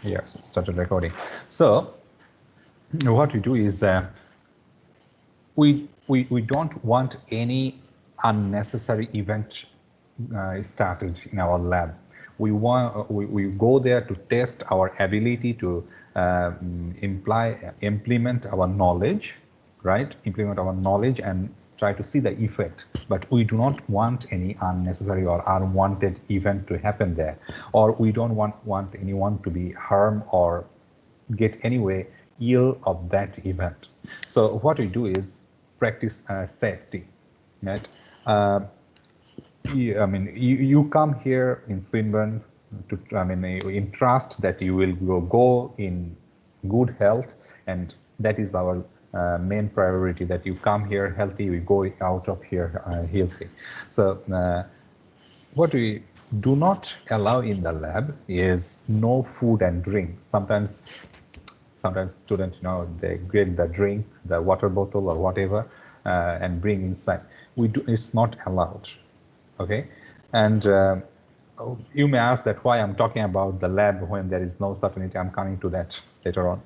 Yes, started recording. So what we do is we don't want any unnecessary event started in our lab. We go there to test our ability to implement our knowledge, right? Implement our knowledge and try to see the effect. But we do not want any unnecessary or unwanted event to happen there, or we don't want anyone to be harmed or get anyway ill of that event. So what we do is practice safety, right? You come here in Swinburne to, in trust that you will go in good health, and that is our main priority, that you come here healthy, we go out of here healthy. So what we do not allow in the lab is no food and drink. Sometimes students, they get the drink, the water bottle or whatever, and bring inside. It's not allowed, okay? And you may ask that why I'm talking about the lab when there is no certainty. I'm coming to that later on.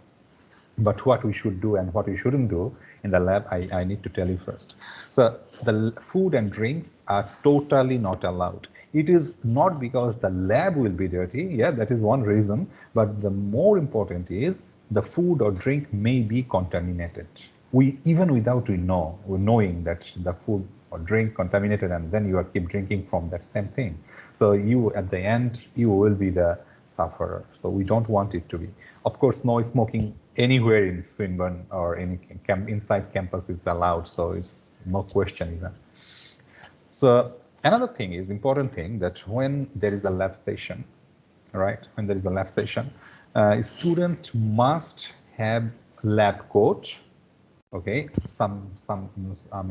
But what we should do and what we shouldn't do in the lab, I need to tell you first. So the food and drinks are totally not allowed. It is not because the lab will be dirty. Yeah, that is one reason. But the more important is the food or drink may be contaminated. Even without knowing that the food or drink contaminated, and then you are keep drinking from that same thing. So you, at the end, you will be the sufferer. So we don't want it to be. Of course, no smoking anywhere in Swinburne or any inside campus is allowed. So it's no question even. So another thing is important thing, that when there is a lab session, right? When there is a lab session, a student must have lab coat. Okay,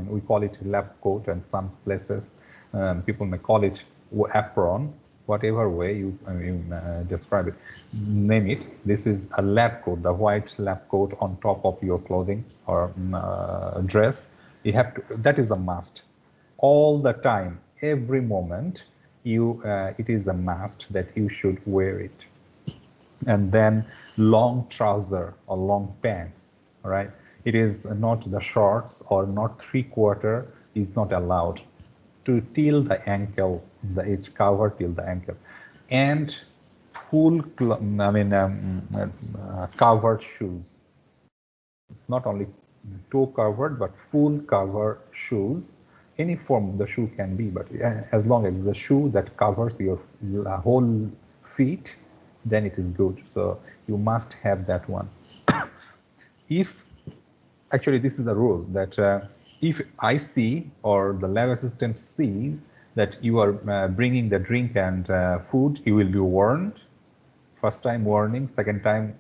we call it lab coat, and some places people may call it apron, whatever way you describe it, name it. This is a lab coat, the white lab coat on top of your clothing or dress. You have to, that is a must. All the time, every moment, it is a must that you should wear it. And then long trouser or long pants, all right? It is not the shorts, or not 3/4 is not allowed, to till the ankle, the edge cover till the ankle, and full, covered shoes. It's not only toe covered, but full cover shoes. Any form the shoe can be, but as long as the shoe that covers your whole feet, then it is good. So you must have that one. If actually, this is a rule that if I see, or the lab assistant sees, that you are bringing the drink and food, you will be warned. First time warning, second time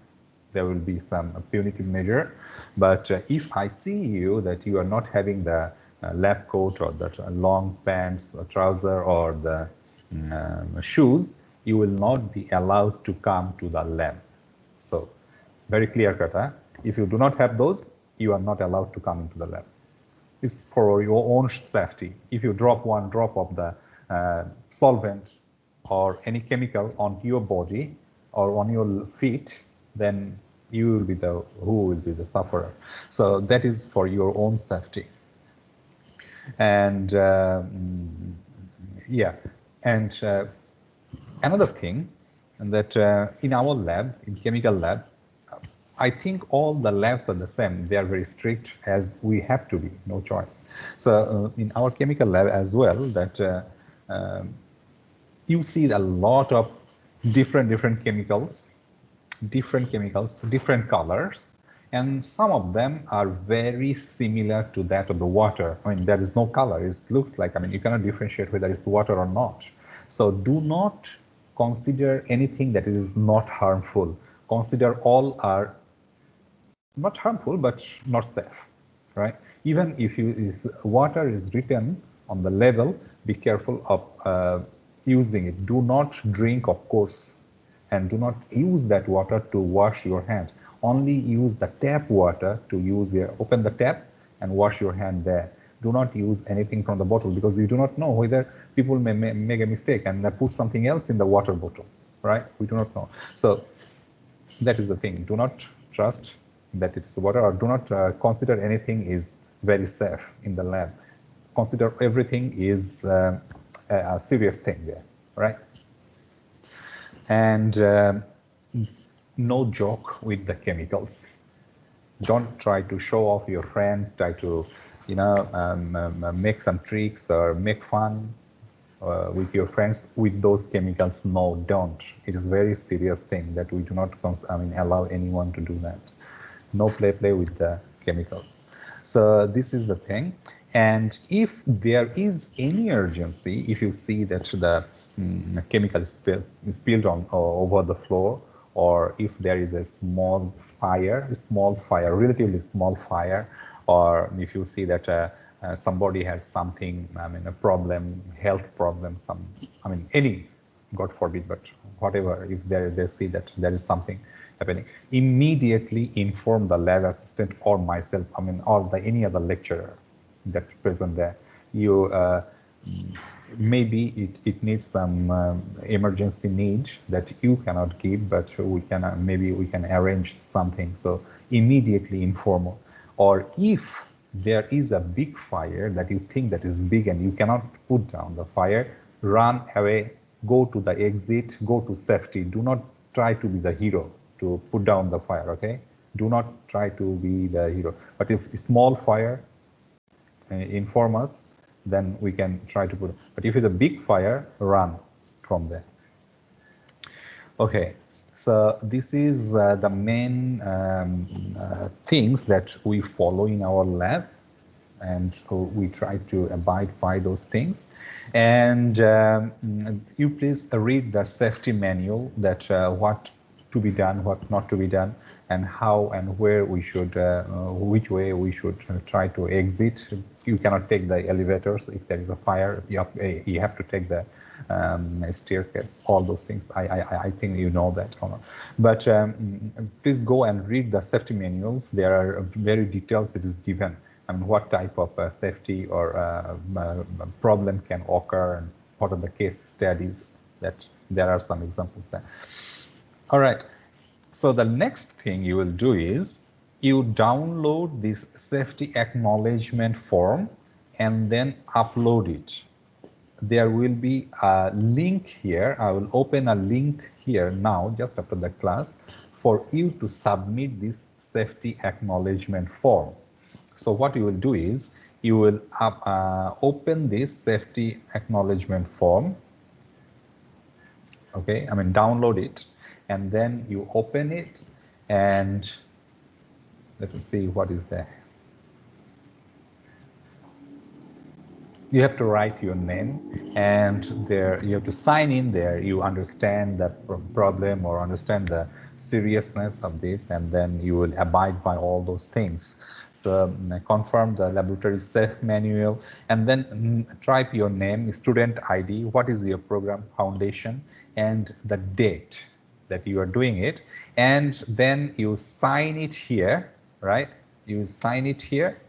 there will be some punitive measure. But if I see you that you are not having the lab coat, or the long pants or trouser, or the shoes, you will not be allowed to come to the lab. So very clear cut, huh? If you do not have those, you are not allowed to come into the lab. It's for your own safety. If you drop one drop of the solvent or any chemical on your body or on your feet, then you will be who will be the sufferer. So that is for your own safety. And yeah, and another thing, that in our lab, in chemical lab, I think all the labs are the same. They are very strict, as we have to be, no choice. So in our chemical lab as well, that you see a lot of different chemicals, different colors, and some of them are very similar to that of the water. I mean, there is no color. It looks like, you cannot differentiate whether it's water or not. So do not consider anything that is not harmful. Consider all are not harmful, but not safe, right? Even if water is written on the label, be careful of using it. Do not drink, of course, and do not use that water to wash your hand. Only use the tap water to open the tap and wash your hand there. Do not use anything from the bottle, because you do not know whether people may make a mistake and put something else in the water bottle, right? We do not know. So That is the thing. Do not trust that it's water, or do not consider anything is very safe in the lab. Consider everything is a serious thing there, right? And no joke with the chemicals. Don't try to show off your friend, try to, make some tricks or make fun with your friends with those chemicals. No, don't. It is a very serious thing that we do not allow anyone to do that. No play with the chemicals. So this is the thing. And if there is any urgency, if you see that the chemical is spilled on over the floor, or if there is a small fire, relatively small fire, or if you see that somebody has something, a problem, health problem, any, God forbid, but whatever, if they see that there is something happening, immediately inform the lab assistant or myself, or any other lecturer that present there. You maybe it needs some emergency need that you cannot give, but we can maybe we can arrange something. So immediately inform. Or if there is a big fire that you think that is big and you cannot put down the fire, run away, go to the exit, go to safety. Do not try to be the hero to put down the fire, okay? Do not try to be the hero. But if small fire, inform us, then we can try to put. But if it's a big fire, run from there. Okay, so this is the main things that we follow in our lab, and we try to abide by those things. And you please read the safety manual, that what to be done, what not to be done, and how and where we should, which way we should try to exit. You cannot take the elevators if there is a fire. You have to take the staircase. All those things. I think you know that. But please go and read the safety manuals. There are very details. It is given. What type of safety or problem can occur, and what are the case studies. That there are some examples there. All right. So the next thing you will do is you download this safety acknowledgement form and then upload it. There will be a link here. I will open a link here now, just after the class, for you to submit this safety acknowledgement form. So what you will do is you will open this safety acknowledgement form. Okay, download it, and then you open it, and let us see what is there. You have to write your name, and there you have to sign in there. You understand the problem or understand the seriousness of this, and then you will abide by all those things. So confirm the laboratory safe manual, and then type your name, student ID, what is your program foundation, and the date that you are doing it, and then you sign it here, right? You sign it here.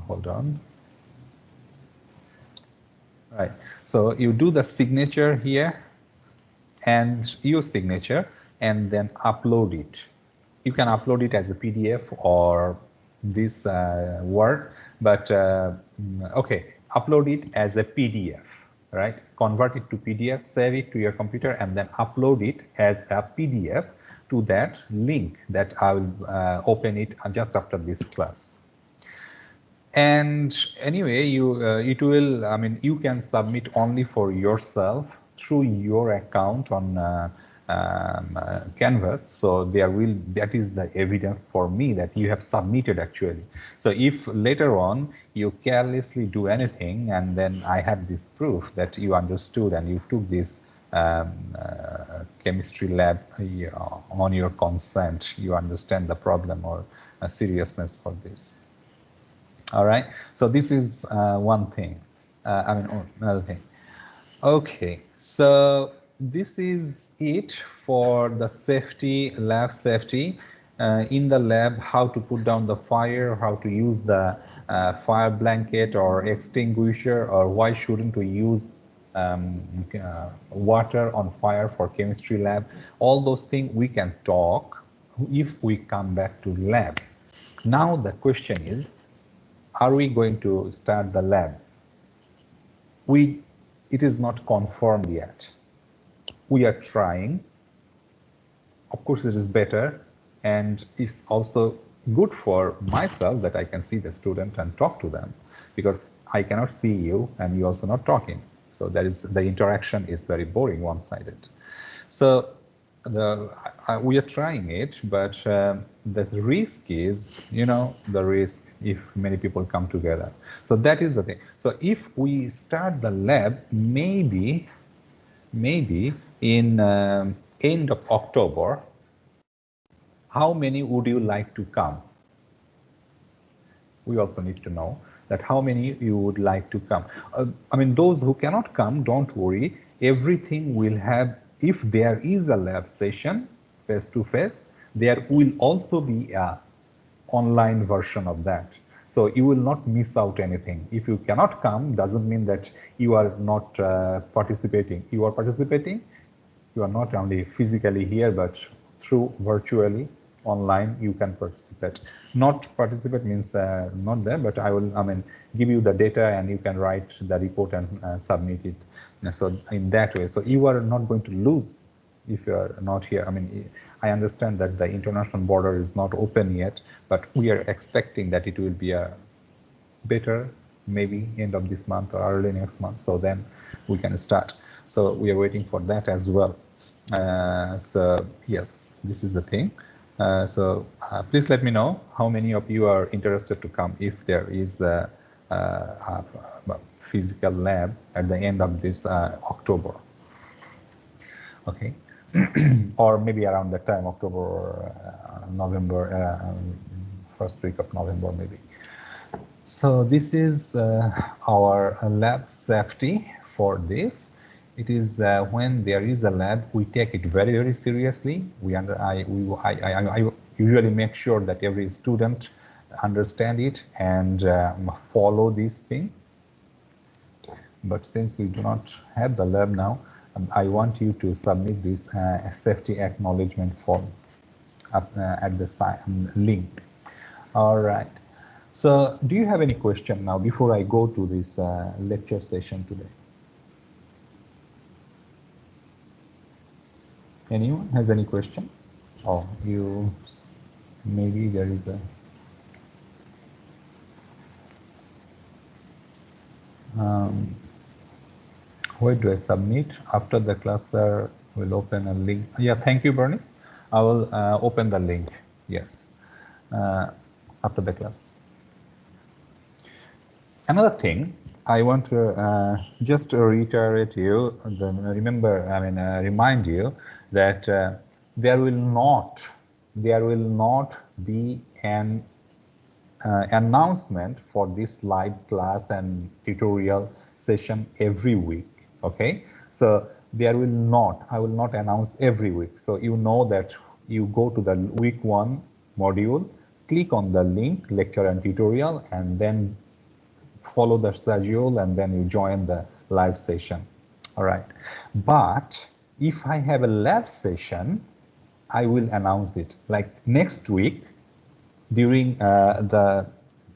Hold on. Right. So you do the signature here and your signature, and then upload it. You can upload it as a PDF or this Word, but okay, upload it as a PDF, right? Convert it to PDF, save it to your computer, and then upload it as a PDF to that link that I will open it just after this class. And anyway, it will, you can submit only for yourself through your account on Canvas. So that is the evidence for me that you have submitted actually. So if later on you carelessly do anything, and then I have this proof that you understood and you took this chemistry lab on your consent, you understand the problem or seriousness for this. All right, so this is one thing. Another thing. Okay, so this is it for the safety, lab safety. In the lab, how to put down the fire, how to use the fire blanket or extinguisher, or why shouldn't we use water on fire for chemistry lab. All those things we can talk if we come back to lab. Now the question is, are we going to start the lab? It is not confirmed yet. We are trying. Of course, it is better, and it's also good for myself that I can see the student and talk to them, because I cannot see you and you also not talking. So there is the interaction is very boring, one-sided. So we are trying it, but the risk is, the risk if many people come together. So that is the thing. So if we start the lab, maybe in end of October, how many would you like to come? We also need to know that how many you would like to come. I mean, those who cannot come, don't worry. Everything will have, if there is a lab session face to face, there will also be a online version of that. So you will not miss out anything. If you cannot come, doesn't mean that you are not participating. You are participating. You are not only physically here, but through virtually online you can participate. Not participate means not there, but I will give you the data and you can write the report and submit it. So in that way, so you are not going to lose if you are not here. I mean, I understand that the international border is not open yet, but we are expecting that it will be a better, maybe end of this month or early next month. So then we can start. So we are waiting for that as well. So yes, this is the thing. So please let me know how many of you are interested to come if there is a physical lab at the end of this October. Okay. Or maybe around that time, October or November, first week of November maybe. So this is our lab safety for this. It is when there is a lab, we take it very, very seriously. I usually make sure that every student understand it and follow this thing. But since we do not have the lab now, I want you to submit this safety acknowledgement form at the link. All right. So do you have any question now before I go to this lecture session today? Anyone has any question? Oh, maybe there is a... where do I submit? After the class, sir, will open a link. Yeah, thank you, Bernice. I will open the link. Yes, after the class. Another thing, I want to just reiterate you, remind you that there will not be an announcement for this live class and tutorial session every week. Okay, so I will not announce every week. So you know that you go to the week 1 module, click on the link, lecture and tutorial, and then follow the schedule, and then you join the live session. All right. But if I have a lab session, I will announce it. Like next week, during the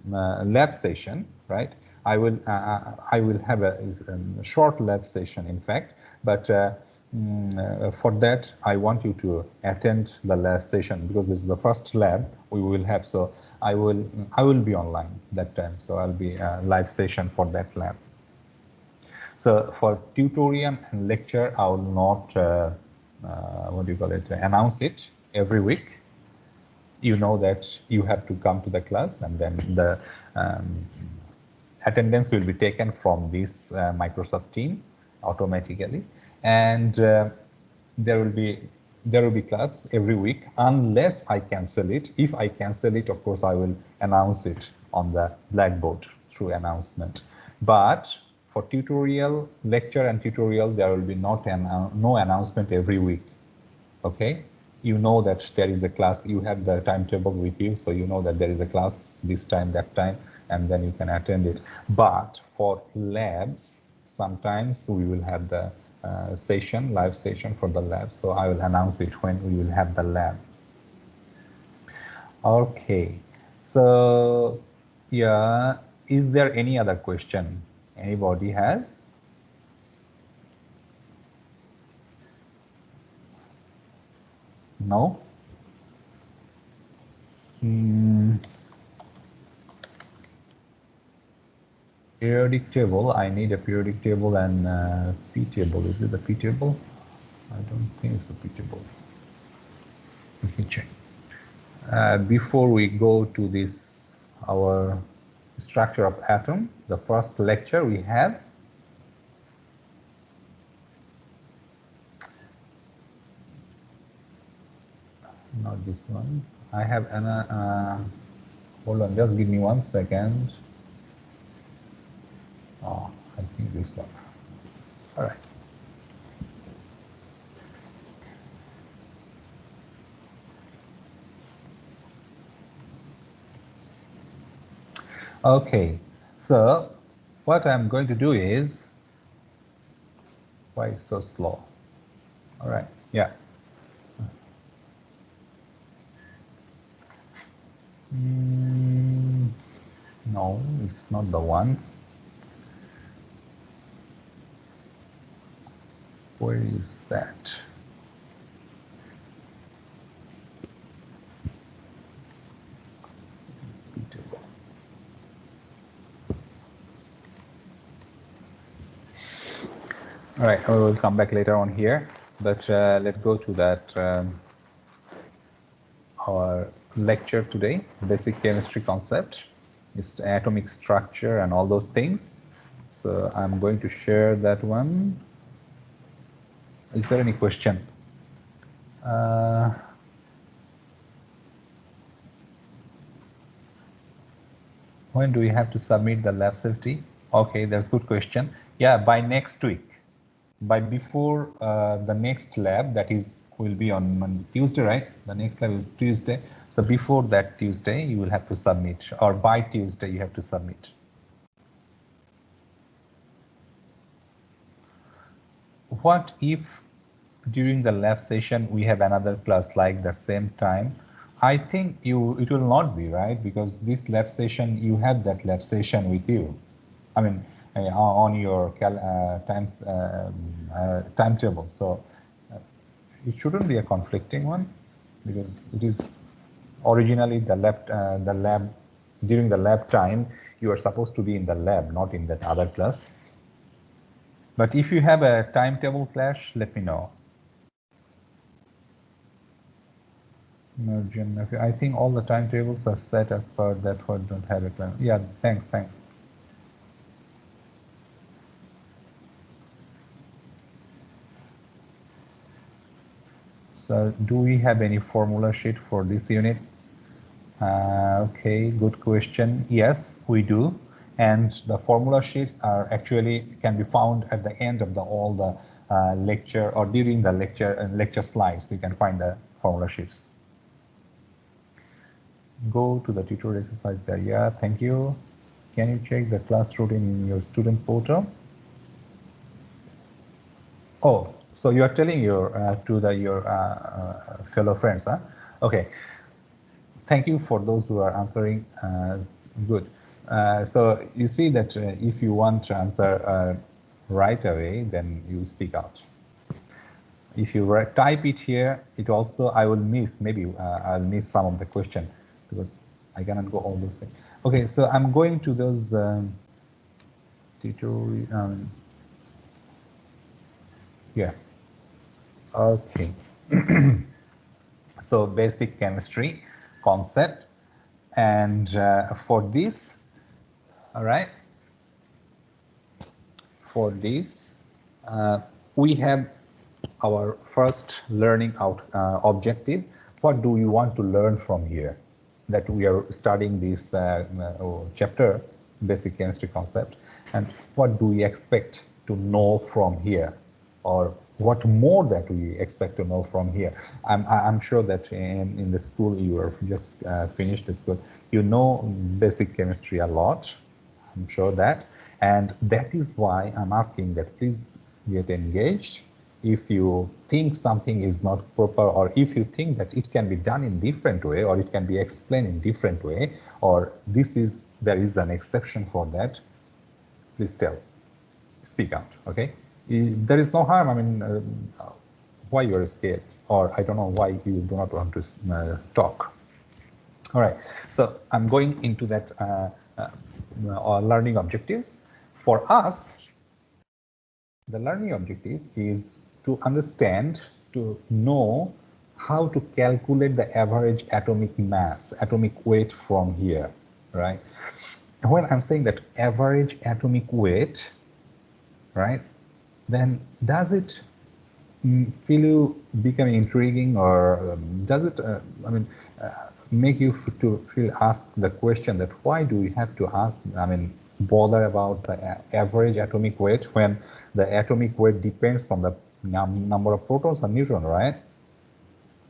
lab session, right? I will have a short lab session, in fact. But for that, I want you to attend the lab session, because this is the first lab we will have. So I will be online that time. So I'll be a live session for that lab. So for tutorial and lecture, I will not announce it every week. You know that you have to come to the class, and then the attendance will be taken from this Microsoft team automatically, and there will be class every week unless I cancel it. If I cancel it, of course, I will announce it on the Blackboard through announcement. But for tutorial, lecture and tutorial, there will be no announcement every week. Okay, you know that there is a class, you have the timetable with you, so you know that there is a class this time, that time, and then you can attend it. But for labs, sometimes we will have the session, live session for the lab. So I will announce it when we will have the lab. Okay, so yeah, is there any other question anybody has? No? Periodic table, I need a periodic table and P table. Is it the P table? I don't think it's the P table. Let me check. Before we go to this, our structure of atom, the first lecture we have, not this one. I have an, hold on, just give me 1 second. Oh, I think this one. All right. Okay, so what I'm going to do is, why it's so slow? All right, yeah. No, it's not the one. Where is that? All right, I will come back later on here, but let's go to that our lecture today, basic chemistry concept, is atomic structure and all those things. So I'm going to share that one. Is there any question? When do we have to submit the lab safety? Okay, that's a good question. Yeah, by next week. By before the next lab, that is will be on Monday, Tuesday, right? The next lab is Tuesday. So before that Tuesday, you will have to submit, or by Tuesday you have to submit. What if during the lab session we have another class like the same time? I think it will not be, right? Because this lab session, you have that lab session with you. I mean, on your timetable. So it shouldn't be a conflicting one, because it is originally the lab during the lab time you are supposed to be in the lab, not in that other class. But if you have a timetable clash, let me know. I think all the timetables are set as per that one. Don't have it. Yeah, thanks. So do we have any formula sheet for this unit? Okay, good question. Yes, we do. And the formula sheets are actually can be found at the end of all the lecture, or during the lecture slides. You can find the formula sheets. Go to the tutorial exercise there. Yeah, thank you. Can you check the class routine in your student portal? Oh, so you are telling your fellow friends, huh? Okay. Thank you for those who are answering. Good. So you see that if you want to answer right away, then you speak out. If you type it here, it also, I will miss, maybe I'll miss some of the question because I cannot go all those things. Okay, so I'm going to those tutorial. Yeah. Okay. So basic chemistry concept, and for this, all right, for this we have our first learning objective. What do you want to learn from here, that we are studying this chapter, basic chemistry concept, and what do we expect to know from here, or what more that we expect to know from here? I'm sure that in the school you are just finished the school, you know basic chemistry a lot. I'm sure that, And that is why I'm asking that please get engaged. If you think something is not proper, or if you think that it can be done in different way, or it can be explained in different way, or there is an exception for that, please speak out, okay? There is no harm. I mean, why you are scared, or I don't know why you do not want to talk. All right, so I'm going into that learning objectives. For us, the learning objectives is to understand, to know how to calculate the average atomic mass, atomic weight from here, right? When I'm saying that average atomic weight, right, then does it feel you become intriguing, or does it, make you to feel ask the question that why do we have to ask, bother about the average atomic weight when the atomic weight depends on the number of protons and neutrons, right?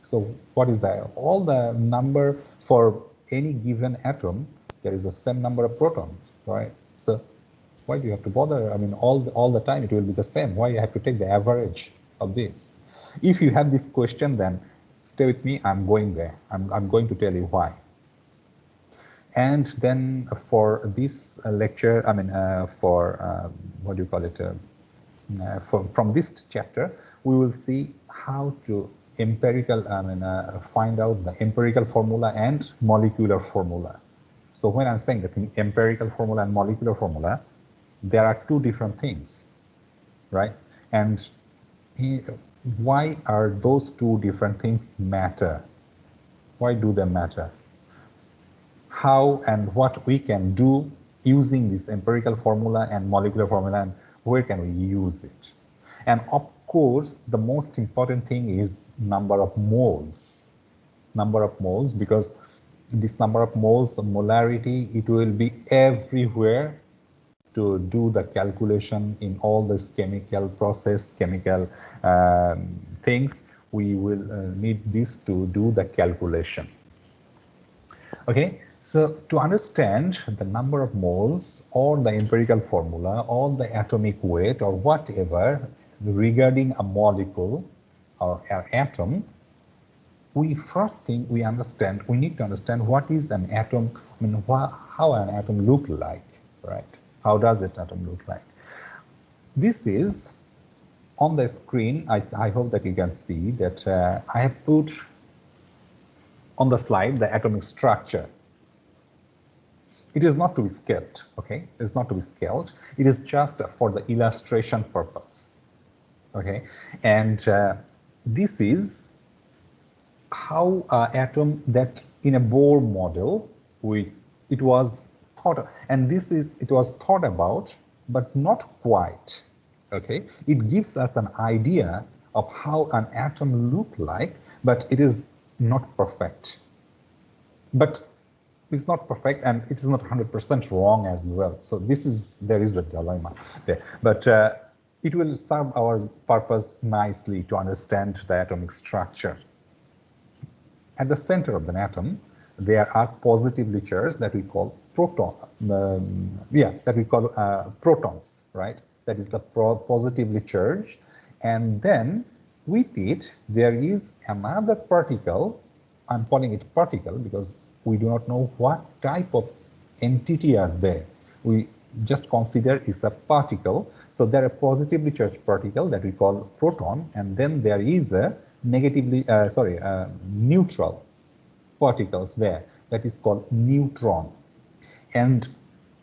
So what is that? All the number for any given atom, there is the same number of protons, right? So why do you have to bother? I mean, all the time it will be the same. Why you have to take the average of this? If you have this question, then stay with me. I'm going there. I'm going to tell you why. And then for this lecture, what do you call it? From this chapter, we will see how to find out the empirical formula and molecular formula. So when I'm saying that empirical formula and molecular formula, there are two different things, right? And why are those two different things matter? Why do they matter? How and what we can do using this empirical formula and molecular formula, and where can we use it? And of course, the most important thing is number of moles. Number of moles, because this number of moles, molarity, it will be everywhere to do the calculation in all this chemical process, chemical things. We will need this to do the calculation. Okay, so to understand the number of moles or the empirical formula or the atomic weight or whatever regarding a molecule or an atom, we need to understand what is an atom, how an atom look like, right? How does an atom look like? This is on the screen. I hope that you can see that I have put on the slide the atomic structure. It is not to be scaled, okay? It is not to be scaled. It is just for the illustration purpose, okay? And this is how an atom that in a Bohr model, it was thought, and it was thought about, but not quite, okay? It gives us an idea of how an atom look like, but it is not perfect. But it's not perfect, and it is not 100% wrong as well. So there is a dilemma there, but it will serve our purpose nicely to understand the atomic structure. At the center of the atom, there are positively charged that we call protons, right? That is the positively charged, and then with it there is another particle. I'm calling it particle because we do not know what type of entity are there. We just consider it's a particle. So there are positively charged particle that we call proton, and then there is a neutral particles there that is called neutron. And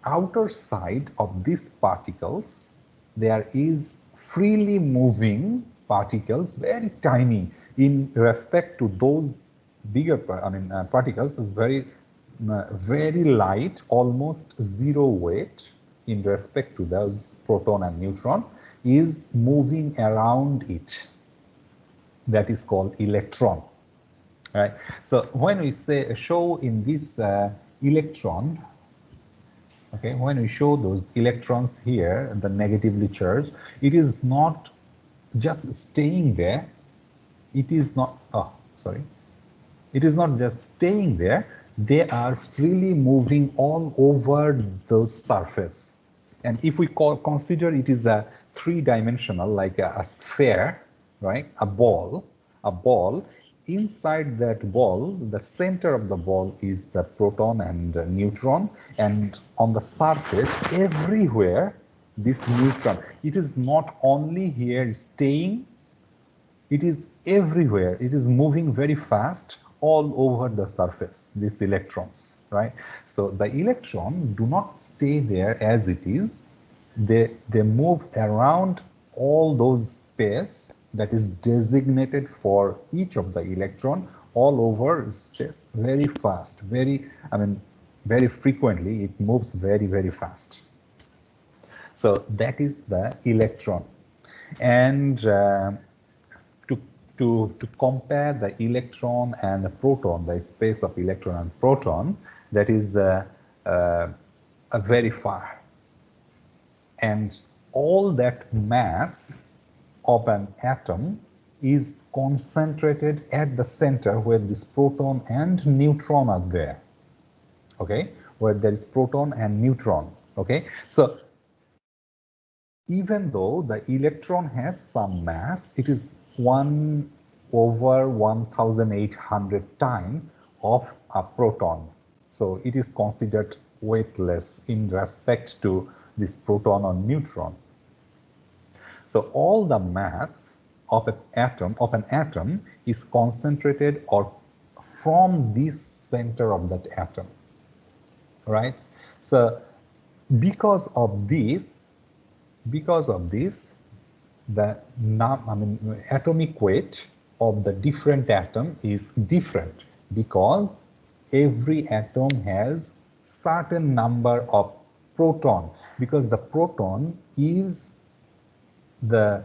outer side of these particles, there is freely moving particles, very tiny in respect to those bigger particles. Is very light, almost zero weight in respect to those proton and neutron, is moving around it. That is called electron. Right. So when we show in this electron, okay, when we show those electrons here, the negatively charged, it is not just staying there. It is not. It is not just staying there. They are freely moving all over the surface. And if we consider it is a three-dimensional, like a sphere, right? A ball. Inside that ball, the center of the ball is the proton and neutron, and on the surface, everywhere, this neutron. It is not only here staying, it is everywhere. It is moving very fast all over the surface, these electrons, right? So the electron do not stay there as it is. They move around all those space that is designated for each of the electron all over space very fast, very frequently. It moves very, very fast. So that is the electron. And to compare the electron and the proton, the space of electron and proton, that is a very far. And all that mass of an atom is concentrated at the center where this proton and neutron are there. Okay, where there is proton and neutron. Okay, so even though the electron has some mass, it is 1 over 1,800 times of a proton. So it is considered weightless in respect to this proton or neutron. So all the mass of an atom is concentrated or from this center of that atom, right? So because of this, the atomic weight of the different atom is different, because every atom has certain number of proton, because the proton is the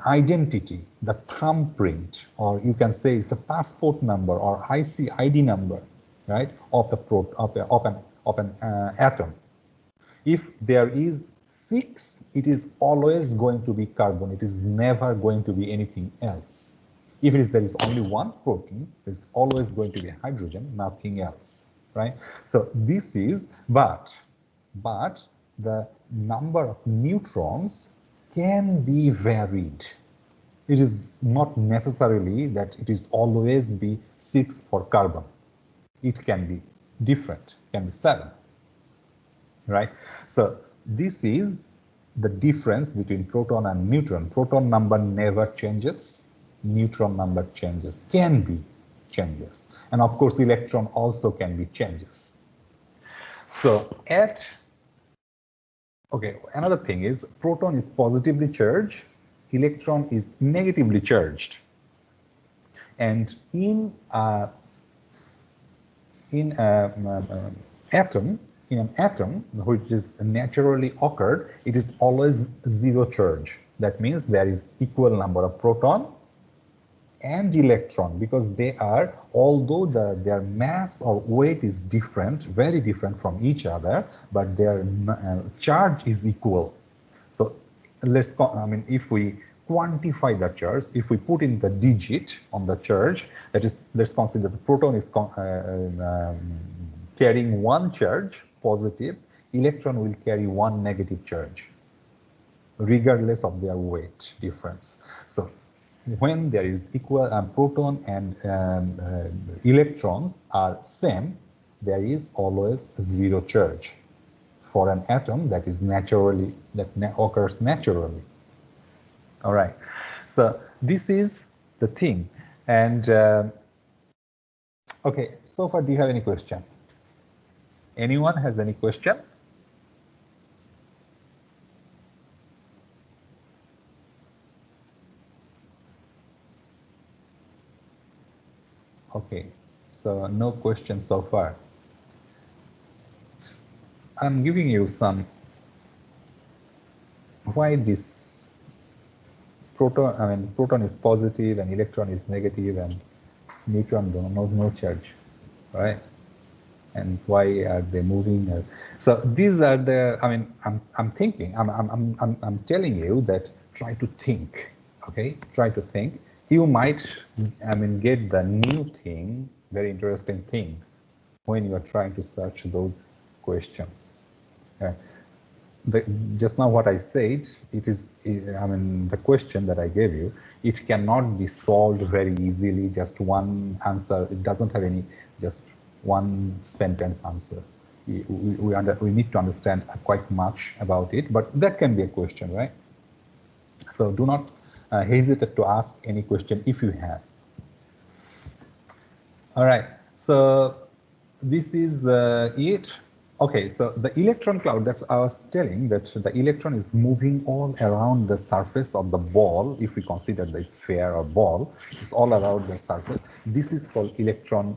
identity, the thumbprint, or you can say it's the passport number or ID number, right, of an atom. If there is 6, it is always going to be carbon. It is never going to be anything else. If there is only one protein, it's always going to be hydrogen, nothing else, right? So this is, but the number of neutrons can be varied. It is not necessarily that it is always be 6 for carbon. It can be different, can be 7. Right? So this is the difference between proton and neutron. Proton number never changes, neutron number changes, can be changes. And of course, electron also can be changes. So another thing is proton is positively charged, electron is negatively charged. And in an atom which is naturally occurred, it is always zero charge. That means there is equal number of proton and electron, because they are, although their mass or weight is different, very different from each other, but their charge is equal. So if we quantify the charge, if we put in the digit on the charge, that is, let's consider the proton is carrying 1 charge, positive, electron will carry 1 negative charge, regardless of their weight difference. So when there is equal proton and electrons are same, there is always 0 charge for an atom that is occurs naturally. All right, so this is the thing. And okay, so far, do you have any question? Anyone has any question? Okay, so no questions so far. I'm giving you some why this proton is positive and electron is negative and neutron no charge, right? And why are they moving? So these are the, I'm thinking, I'm telling you that try to think, okay? Try to think. You might, get the new thing, very interesting thing, when you are trying to search those questions. Okay? just now what I said, it is, I mean, the question that I gave you, it cannot be solved very easily, just one answer. It doesn't have any just one sentence answer. We need to understand quite much about it, but that can be a question, right? So do not hesitate to ask any question if you have. All right, so this is it. Okay, so the electron cloud, that's I was telling that the electron is moving all around the surface of the ball. If we consider the sphere or ball, it's all around the surface. This is called electron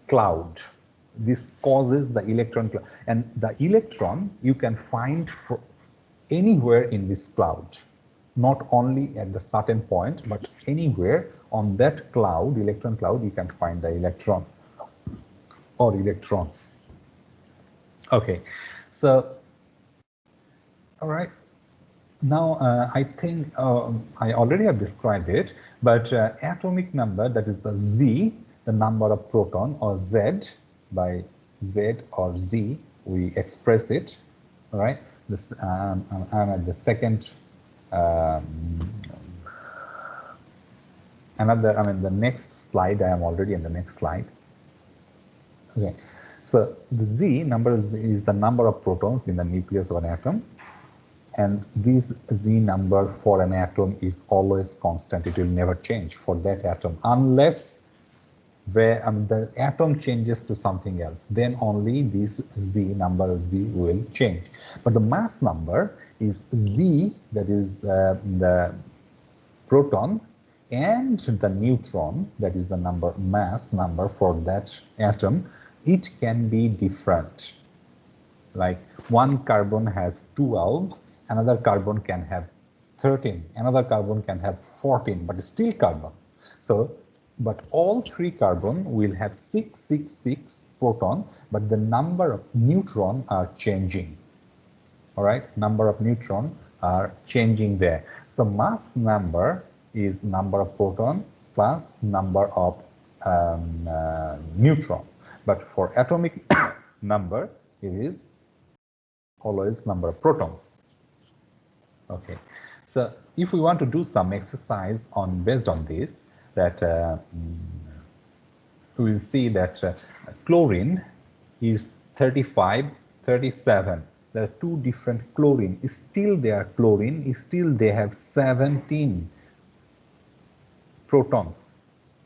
cloud. This causes the electron cloud, and the electron you can find anywhere in this cloud, not only at the certain point, but anywhere on that cloud, electron cloud, you can find the electron or electrons. Okay, so, all right. Now, I think I already have described it, but atomic number, that is the Z, the number of proton, or Z, by Z or Z, we express it, all right? This, I'm at the second, the next slide, I am already in the next slide. Okay, so the Z number is the number of protons in the nucleus of an atom, and this Z number for an atom is always constant. It will never change for that atom unless the atom changes to something else. Then only this Z number of Z will change. But the mass number is Z, that is the proton, and the neutron, that is the mass number for that atom. It can be different. Like one carbon has 12, another carbon can have 13, another carbon can have 14, but still carbon. So, but all three carbon will have 666 proton, but the number of neutron are changing. All right, number of neutron are changing there. So mass number is number of proton plus number of neutron. But for atomic number, it is always number of protons. Okay, so if we want to do some exercise based on this, that we will see that chlorine is 35, 37. There are two different chlorine. Still they are chlorine. Still they have 17 protons.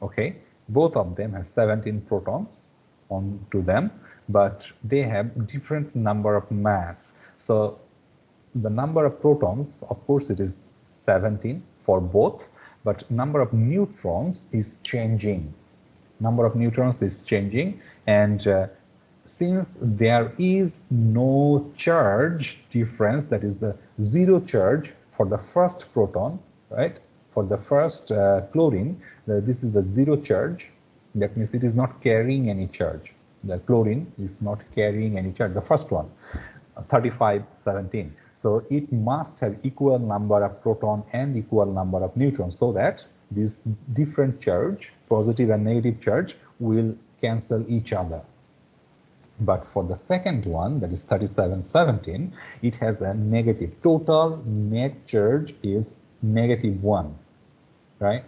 Okay, both of them have 17 protons onto them, but they have different number of mass. So the number of protons, of course, it is 17 for both, but number of neutrons is changing. Number of neutrons is changing, and since there is no charge difference, that is the zero charge for the first proton, right? For the first chlorine, this is the zero charge. That means it is not carrying any charge. The chlorine is not carrying any charge, the first one, 35, 17. So it must have equal number of proton and equal number of neutrons, so that this different charge, positive and negative charge, will cancel each other. But for the second one, that is 37, 17, it has a negative. Total net charge is -1, right?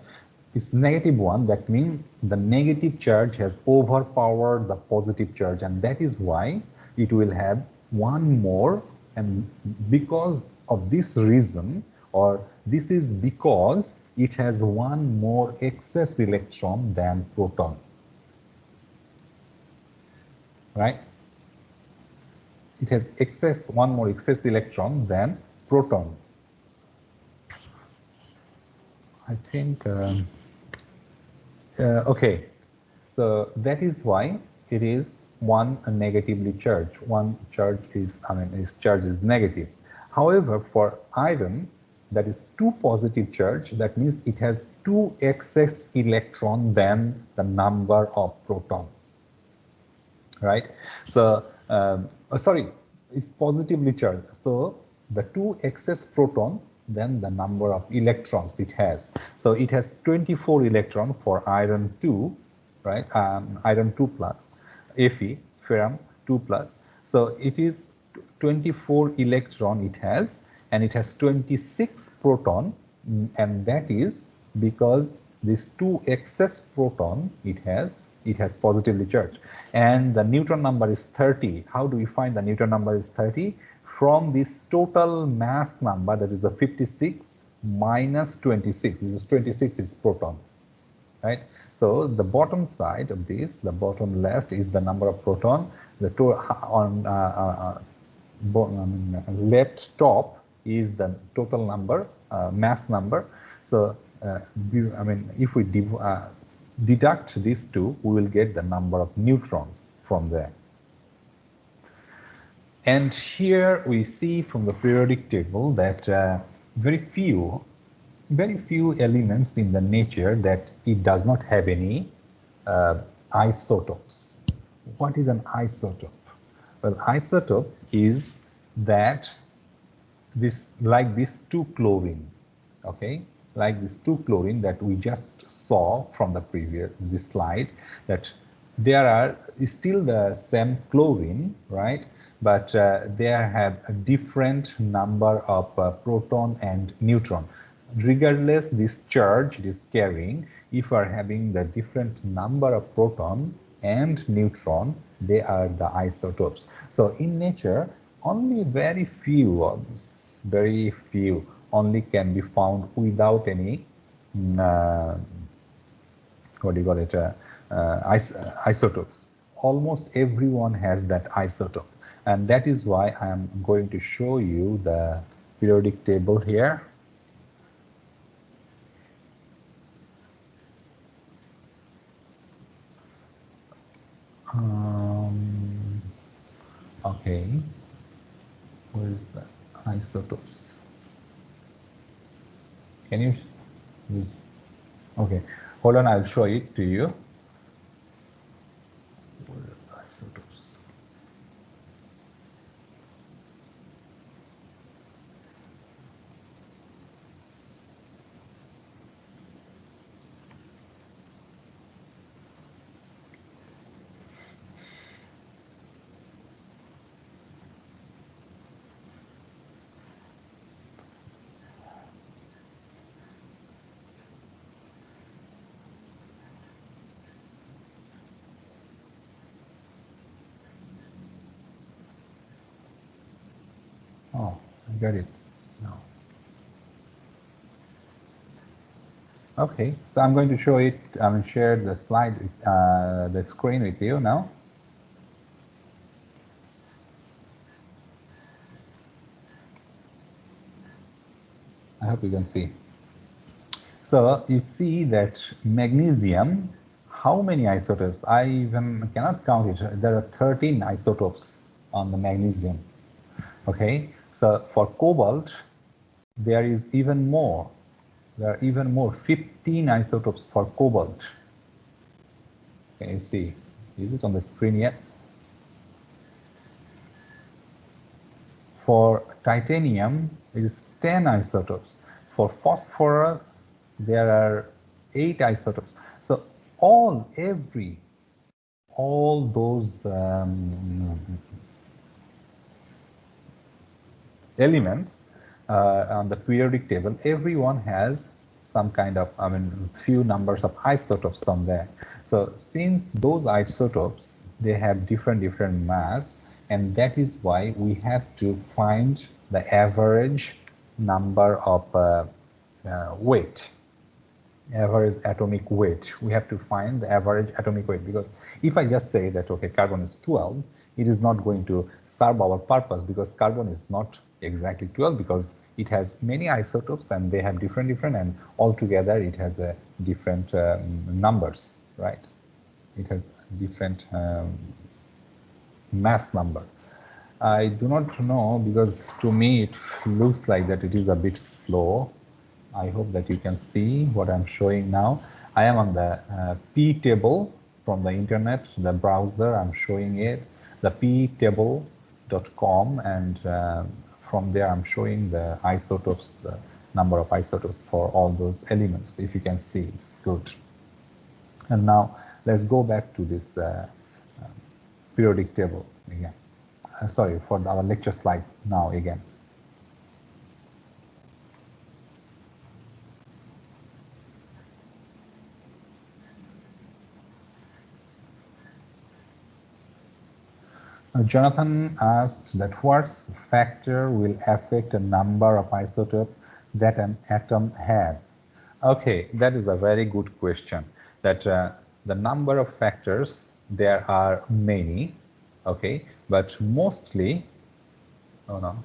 It's -1, that means the negative charge has overpowered the positive charge, and that is why it will have one more, and because of this reason, or this is because it has one more excess electron than proton, right? It has one more excess electron than proton. I think, okay, so that is why it is one negatively charged. One charge is, its charge is negative. However, for iron, that is 2 positive charge, that means it has 2 excess electron than the number of proton, right? So, sorry, it's positively charged. So the 2 excess proton, then the number of electrons it has. So it has 24 electron for iron 2, right? Iron 2 plus, Fe, ferrum 2 plus. So it is 24 electron it has, and it has 26 proton, and that is because these 2 excess proton it has positively charged, and the neutron number is 30. How do we find the neutron number is 30? From this total mass number, that is the 56 minus 26, which is 26 is proton, right? So the bottom side of this, the bottom left, is the number of proton. The on left top is the total number, mass number. So I mean, if we deduct these two, we will get the number of neutrons from there. And here we see from the periodic table that very few elements in the nature that it does not have any isotopes. What is an isotope? Well, isotope is that this, like this 2-chlorine, okay, like this 2-chlorine that we just saw from the previous this slide, that there are still the same chlorine, right? But they have a different number of proton and neutron. Regardless this charge it is carrying, if you are having the different number of proton and neutron, they are the isotopes. So in nature, only very few only can be found without any what do you call it, isotopes. Almost everyone has that isotope, and that is why I am going to show you the periodic table here. Okay, where is the isotopes? Can you use? Okay, hold on, I'll show it to you. Where are the isotopes? Oh, I got it now. Okay, so I'm going to show it. I'm going to share the slide, the screen with you now. I hope you can see. So you see that magnesium, how many isotopes? I even cannot count it. There are 13 isotopes on the magnesium. Okay, so for cobalt, there is even more. There are even more, 15 isotopes for cobalt. Can you see? Is it on the screen yet? For titanium, it is 10 isotopes. For phosphorus, there are 8 isotopes. So all those elements on the periodic table, everyone has some kind of, I mean, few numbers of isotopes from there. So since those isotopes, they have different mass, and that is why we have to find the average number of weight, average atomic weight. We have to find the average atomic weight, because if I just say that, okay, carbon is 12, it is not going to serve our purpose, because carbon is not exactly 12, because it has many isotopes and they have different, and altogether it has a different numbers, right? It has different mass number. I do not know, because to me it looks like that it is a bit slow. I hope that you can see what I'm showing now. I am on the P table from the internet, the browser. I'm showing it, the ptable.com, and from there I'm showing the isotopes, the number of isotopes for all those elements. If you can see, it's good. And now let's go back to this periodic table again. sorry, for our lecture slide now again. Jonathan asked that what factor will affect a number of isotope that an atom had? Okay, that is a very good question. That the number of factors, there are many, okay, but mostly, oh no,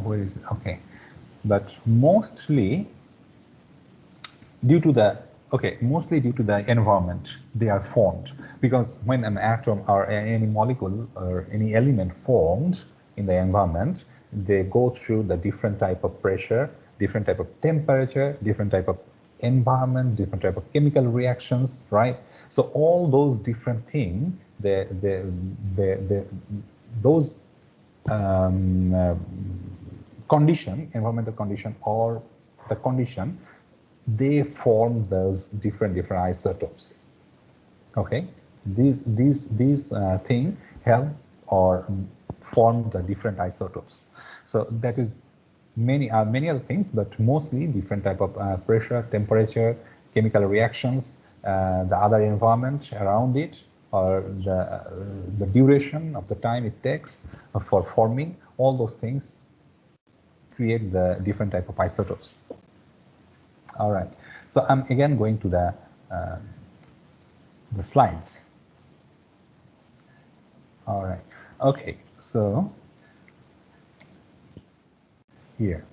where is it? Okay, but mostly due to the mostly due to the environment they are formed, because when an atom or any molecule or any element formed in the environment, they go through the different type of pressure, different type of temperature, different type of environment, different type of chemical reactions, right? So all those different things, those condition, environmental condition or the condition, they form those different isotopes. Okay, these thing help or form the different isotopes. So that is many other things, but mostly different type of pressure, temperature, chemical reactions, the other environment around it, or the duration of the time it takes for forming. All those things create the different type of isotopes. All right, so I'm again going to the slides. All right, okay, so here.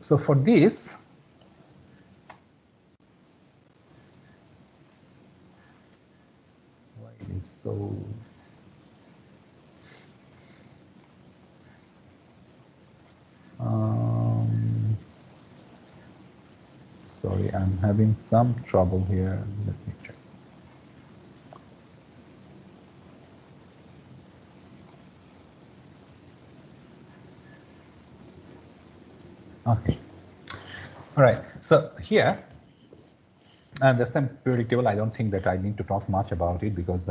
So for this, why it is so sorry, I'm having some trouble here. Let me check. Okay. All right. So here, the same periodic table. I don't think that I need to talk much about it, because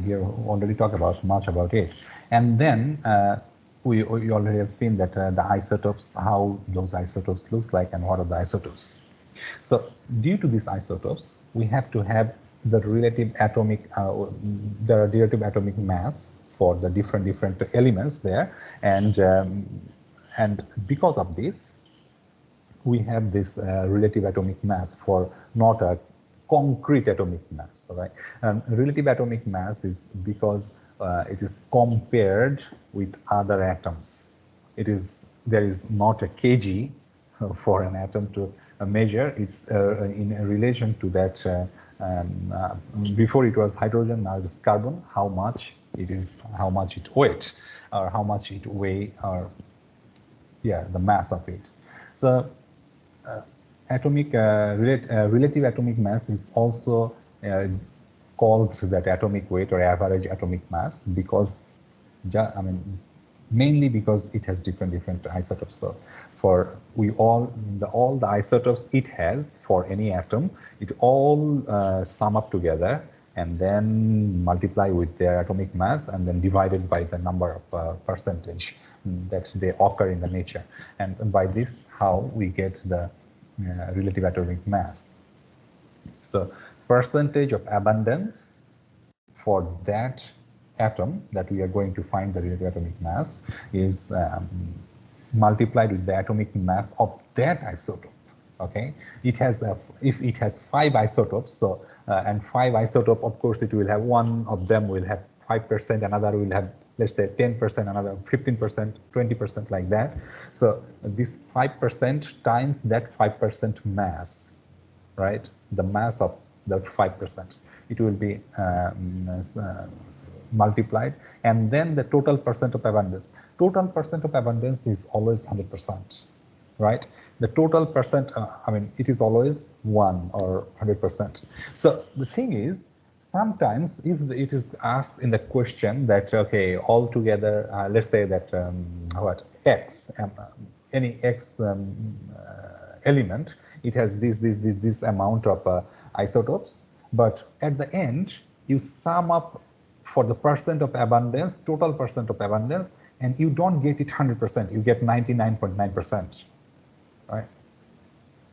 here already talked about much about it. And then we already have seen that the isotopes, how those isotopes looks like, and what are the isotopes. So due to these isotopes, we have to have the relative atomic mass for the different elements there, and because of this, we have this relative atomic mass for not a concrete atomic mass. All right, and relative atomic mass is because it is compared with other atoms. There is not a kg for an atom to measure. It's in relation to that. Before it was hydrogen, now it's carbon. How much it is, how much it weight, or how much it weigh, or the mass of it. So relative atomic mass is also called that atomic weight or average atomic mass, because mainly because it has different isotopes. So for all the isotopes it has for any atom, it all sum up together and then multiply with their atomic mass, and then divided by the number of percentage that they occur in the nature. And by this, how we get the relative atomic mass. So percentage of abundance for that atom that we are going to find the relative atomic mass is multiplied with the atomic mass of that isotope. Okay, it has if it has 5 isotopes, so and 5 isotope, of course it will have, one of them will have 5%, another will have, let's say, 10%, another 15%, 20%, like that. So this 5% times that 5% mass, right? The mass of that 5%, it will be multiplied, and then the total percent of abundance. Total percent of abundance is always 100%, right? The total percent, it is always 1 or 100%. So the thing is, sometimes if it is asked in the question that, okay, altogether, let's say that what x, any x element, it has this amount of isotopes, but at the end you sum up for the percent of abundance, total percent of abundance, and you don't get it 100%, you get 99.9%, right?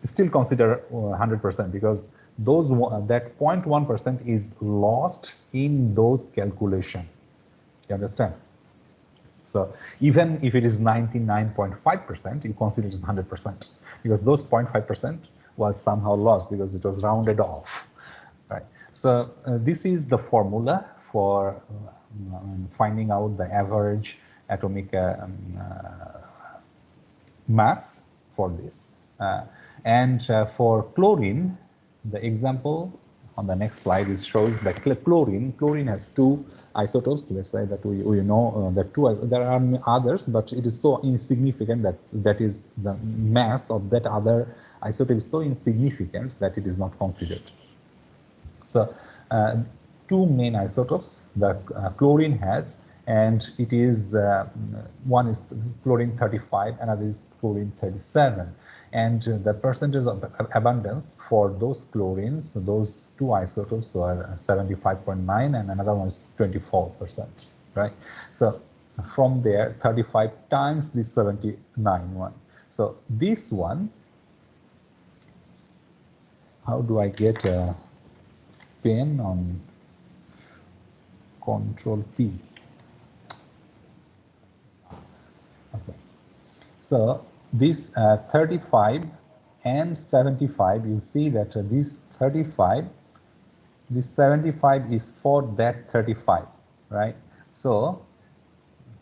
Still consider 100% because those that 0.1% is lost in those calculation. You understand? So even if it is 99.5%, you consider it as 100% because those 0.5% was somehow lost because it was rounded off, right? So this is the formula for finding out the average atomic mass for this. And for chlorine, the example on the next slide is shows that chlorine has two isotopes. Let's say that we know that there are others, but it is so insignificant that is the mass of that other isotope is so insignificant that it is not considered. So two main isotopes the chlorine has, and it is one is chlorine 35, another is chlorine 37, and the percentage of abundance for those chlorines, those two isotopes are 75.9 and another one is 24%, right? So from there 35 times this 79 one. So this one, how do I get a pen on Control P? Okay. So this 35 and 75, you see that this 35, this 75 is for that 35, right? So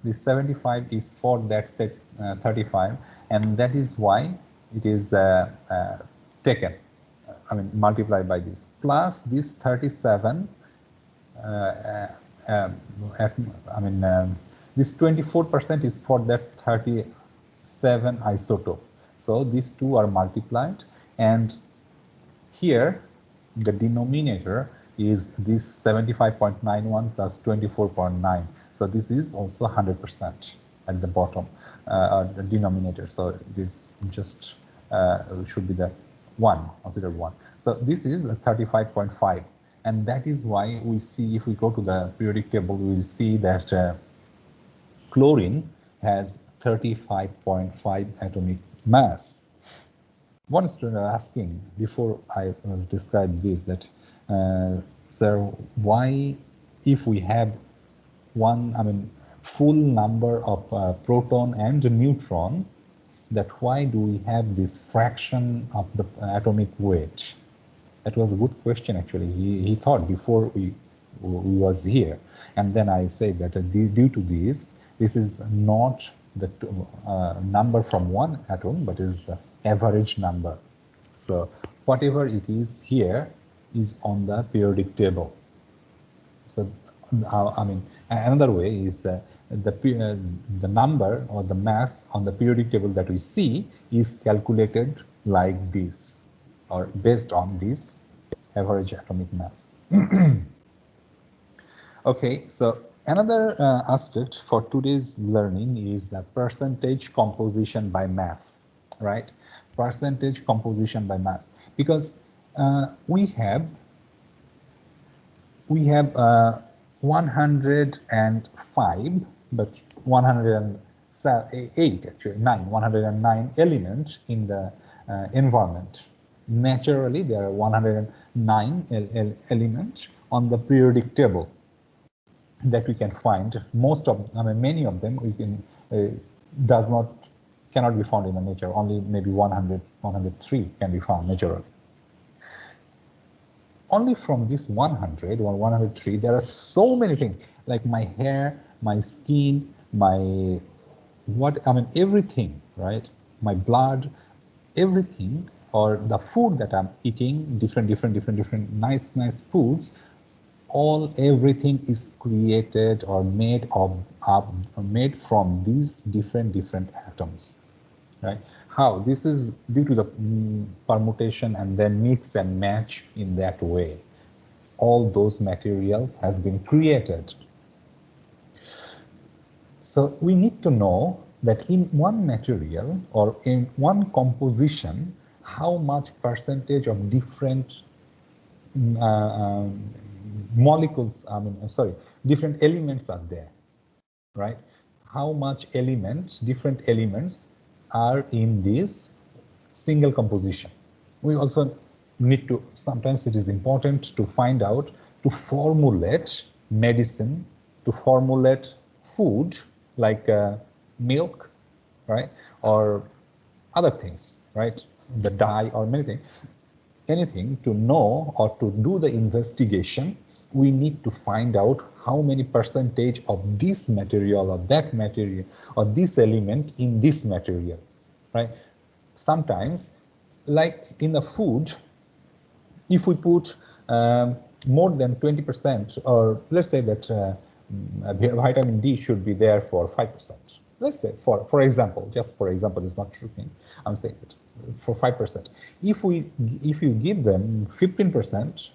this 75 is for that set 35, and that is why it is taken, I mean multiplied by this, plus this 37 this 24% is for that 37 isotope. So these two are multiplied, and here the denominator is this 75.91 plus 24.9. So this is also 100% at the bottom, the denominator. So this just should be the 1, consider 1. So this is 35.5. And that is why we see, if we go to the periodic table, we will see that chlorine has 35.5 atomic mass. One student asking before I was described this that, sir, why if we have full number of proton and neutron, that why do we have this fraction of the atomic weight? That was a good question actually. He thought before we was here, and then I said that due to this is not the number from one atom, but is the average number. So whatever it is here is on the periodic table. So another way is the number or the mass on the periodic table that we see is calculated like this, or based on this average atomic mass. Okay, so another aspect for today's learning is the percentage composition by mass, right? Percentage composition by mass, because we have 105, but 108 actually, 109 elements in the environment. Naturally, there are 109 elements on the periodic table that we can find. Most of, many of them we can cannot be found in the nature. Only maybe 100, 103 can be found naturally. Only from this 100 or 103, there are so many things like my hair, my skin, my everything, right? My blood, everything, or the food that I'm eating, different nice foods, everything is created or made from these different atoms, right? How? This is due to the permutation and then mix and match in that way. All those materials has been created. So we need to know that in one material or in one composition, how much percentage of different molecules, different elements are there, right? How much elements, different elements are in this single composition. We also need to, sometimes it is important to find out, to formulate medicine, to formulate food like milk, right? Or other things, right? The dye or many things. Anything to know or to do the investigation, we need to find out how many percentage of this material or that material or this element in this material, right? Sometimes, like in the food, if we put more than 20%, or let's say that vitamin D should be there for 5%. Let's say, for example, just for example, it's not true thing, I'm saying it, for 5%. If you give them 15%,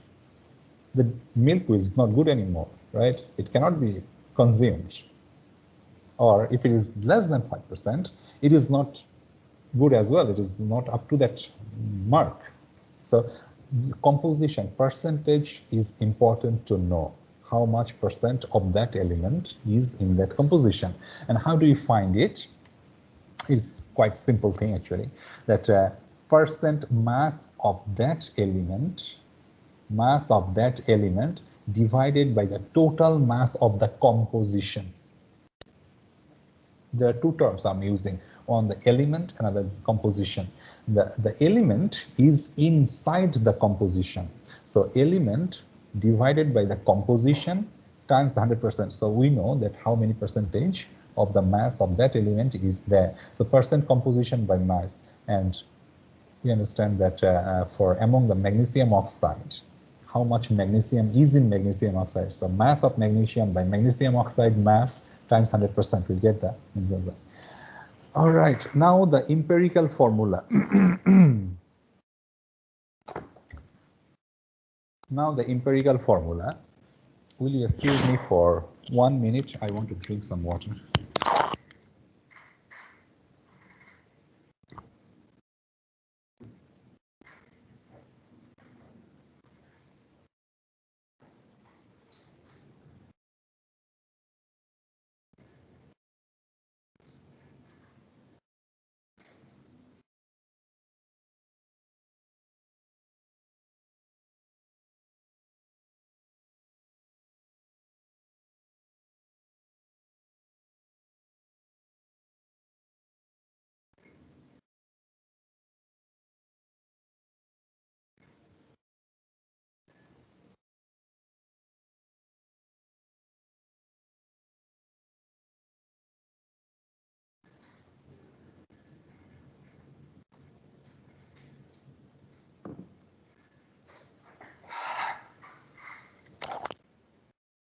the milk is not good anymore, right? It cannot be consumed. Or if it is less than 5%, it is not good as well. It is not up to that mark. So composition percentage is important to know. How much percent of that element is in that composition. And how do you find it? It's quite simple thing actually, that percent mass of that element, divided by the total mass of the composition. There are two terms I'm using, on the element, another is composition. The element is inside the composition. So element divided by the composition times the 100%. So we know that how many percentage of the mass of that element is there. So percent composition by mass. And you understand that for among the magnesium oxide, how much magnesium is in magnesium oxide. So mass of magnesium by magnesium oxide mass times 100%, we'll get that. All right, now the empirical formula. Now the empirical formula. Will you excuse me for 1 minute? I want to drink some water.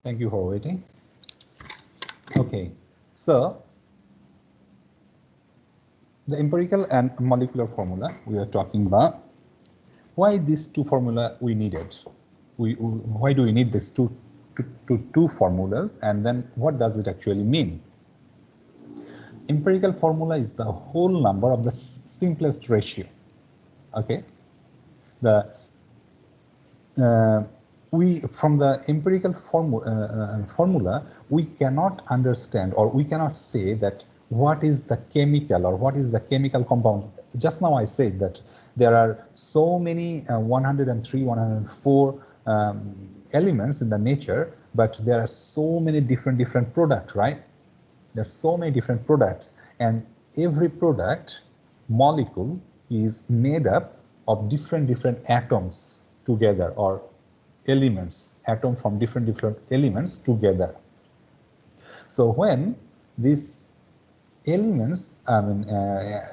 Thank you for waiting. Okay, so the empirical and molecular formula we are talking about. Why these two formula we needed? Why do we need these two formulas, and then what does it actually mean? Empirical formula is the whole number of the simplest ratio. Okay, from the empirical formula, we cannot understand, or we cannot say that what is the chemical or what is the chemical compound. Just now I said that there are so many 103, 104 elements in the nature, but there are so many different products, right? There are so many different products, and every product molecule is made up of different atoms together, or elements, atom from different elements together. So when these elements,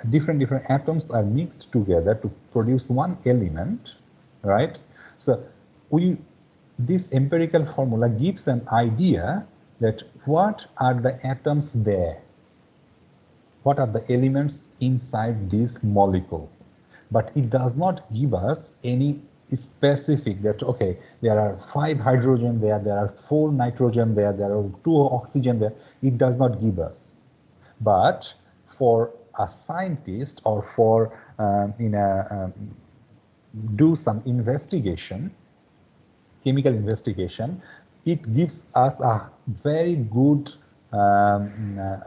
different atoms are mixed together to produce one element, right? So this empirical formula gives an idea that what are the atoms there, what are the elements inside this molecule, but it does not give us any specific that, okay, there are 5 hydrogen there, there are 4 nitrogen there, there are 2 oxygen there. It does not give us. But for a scientist or for do some investigation, chemical investigation, it gives us a very good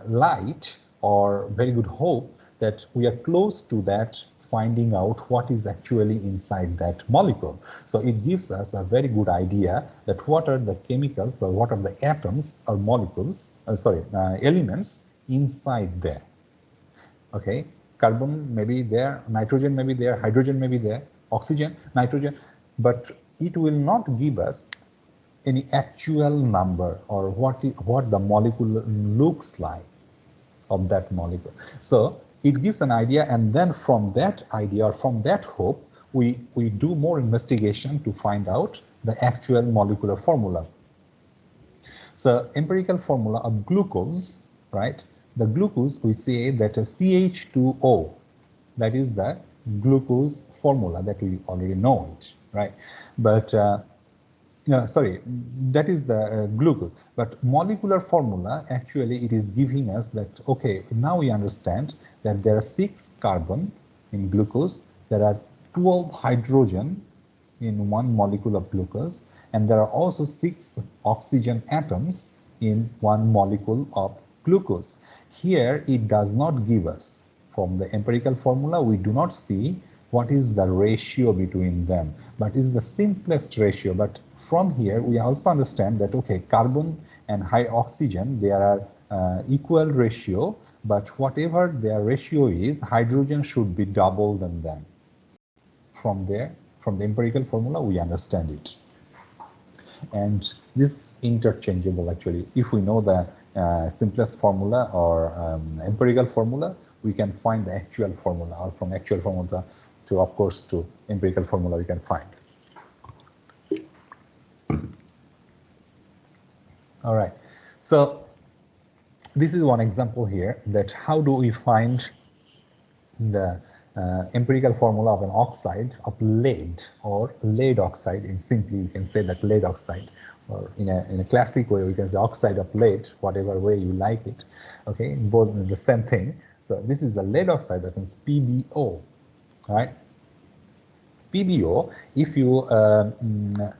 light or very good hope that we are close to that, finding out what is actually inside that molecule. So it gives us a very good idea that what are the chemicals or what are the atoms or molecules, elements inside there. Okay, carbon may be there, nitrogen may be there, hydrogen may be there, oxygen, nitrogen, but it will not give us any actual number or what the molecule looks like of that molecule. So it gives an idea, and then from that idea or from that hope, we do more investigation to find out the actual molecular formula. So empirical formula of glucose, right? The glucose, we say that a CH2O, that is the glucose formula that we already know it, right? But that is the glucose. But molecular formula, actually, it is giving us that, okay, now we understand that there are 6 carbon in glucose, there are 12 hydrogen in one molecule of glucose, and there are also 6 oxygen atoms in one molecule of glucose. Here, it does not give us, from the empirical formula, we do not see what is the ratio between them, but is the simplest ratio. But from here, we also understand that, okay, carbon and high oxygen, they are equal ratio, but whatever their ratio is, hydrogen should be double than them. From there, from the empirical formula, we understand it. And this is interchangeable, actually. If we know the simplest formula or empirical formula, we can find the actual formula, or from actual formula to, of course, to empirical formula we can find. All right, so this is one example here, that how do we find the empirical formula of an oxide of lead, or lead oxide. In simply, you can say that lead oxide, or in a classic way, we can say oxide of lead, whatever way you like it. Okay, both the same thing. So this is the lead oxide, that means PbO, right? PbO, if you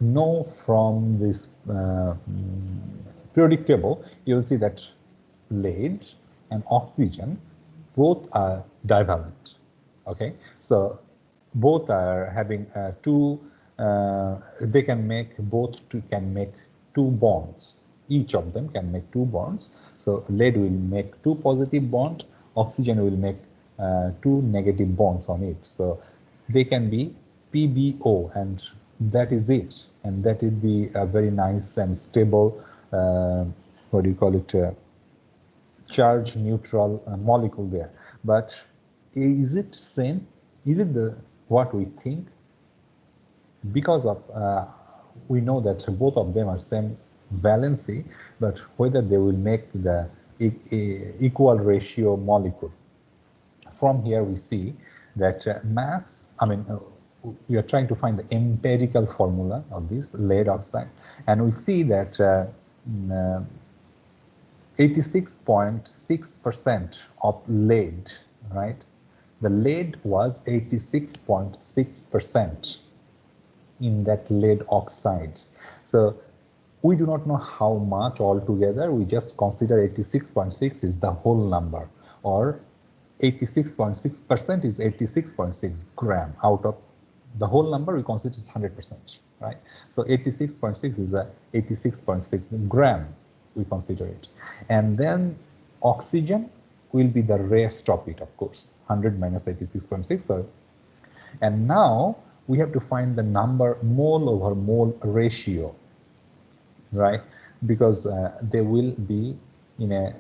know from this periodic table, you'll see that lead and oxygen both are divalent. Okay, so both are having they can make two bonds. Each of them can make 2 bonds. So lead will make 2 positive bonds, oxygen will make 2 negative bonds on it. So they can be PbO, and that is it. And that will be a very nice and stable, what do you call it, charge neutral molecule there. But is it same? Is it what we think? Because of we know that both of them are same valency, but whether they will make the equal ratio molecule. From here we see that mass, we are trying to find the empirical formula of this lead oxide, and we see that 86.6% of lead, right? The lead was 86.6% in that lead oxide. So we do not know how much altogether. We just consider 86.6 is the whole number, or 86.6% is 86.6 gram out of the whole number. We consider is 100%, right? So 86.6 is a 86.6 gram. We consider it, and then oxygen will be the rest of it, of course, 100 minus 86.6. So, and now we have to find the number mole over mole ratio, right? Because they will be in a,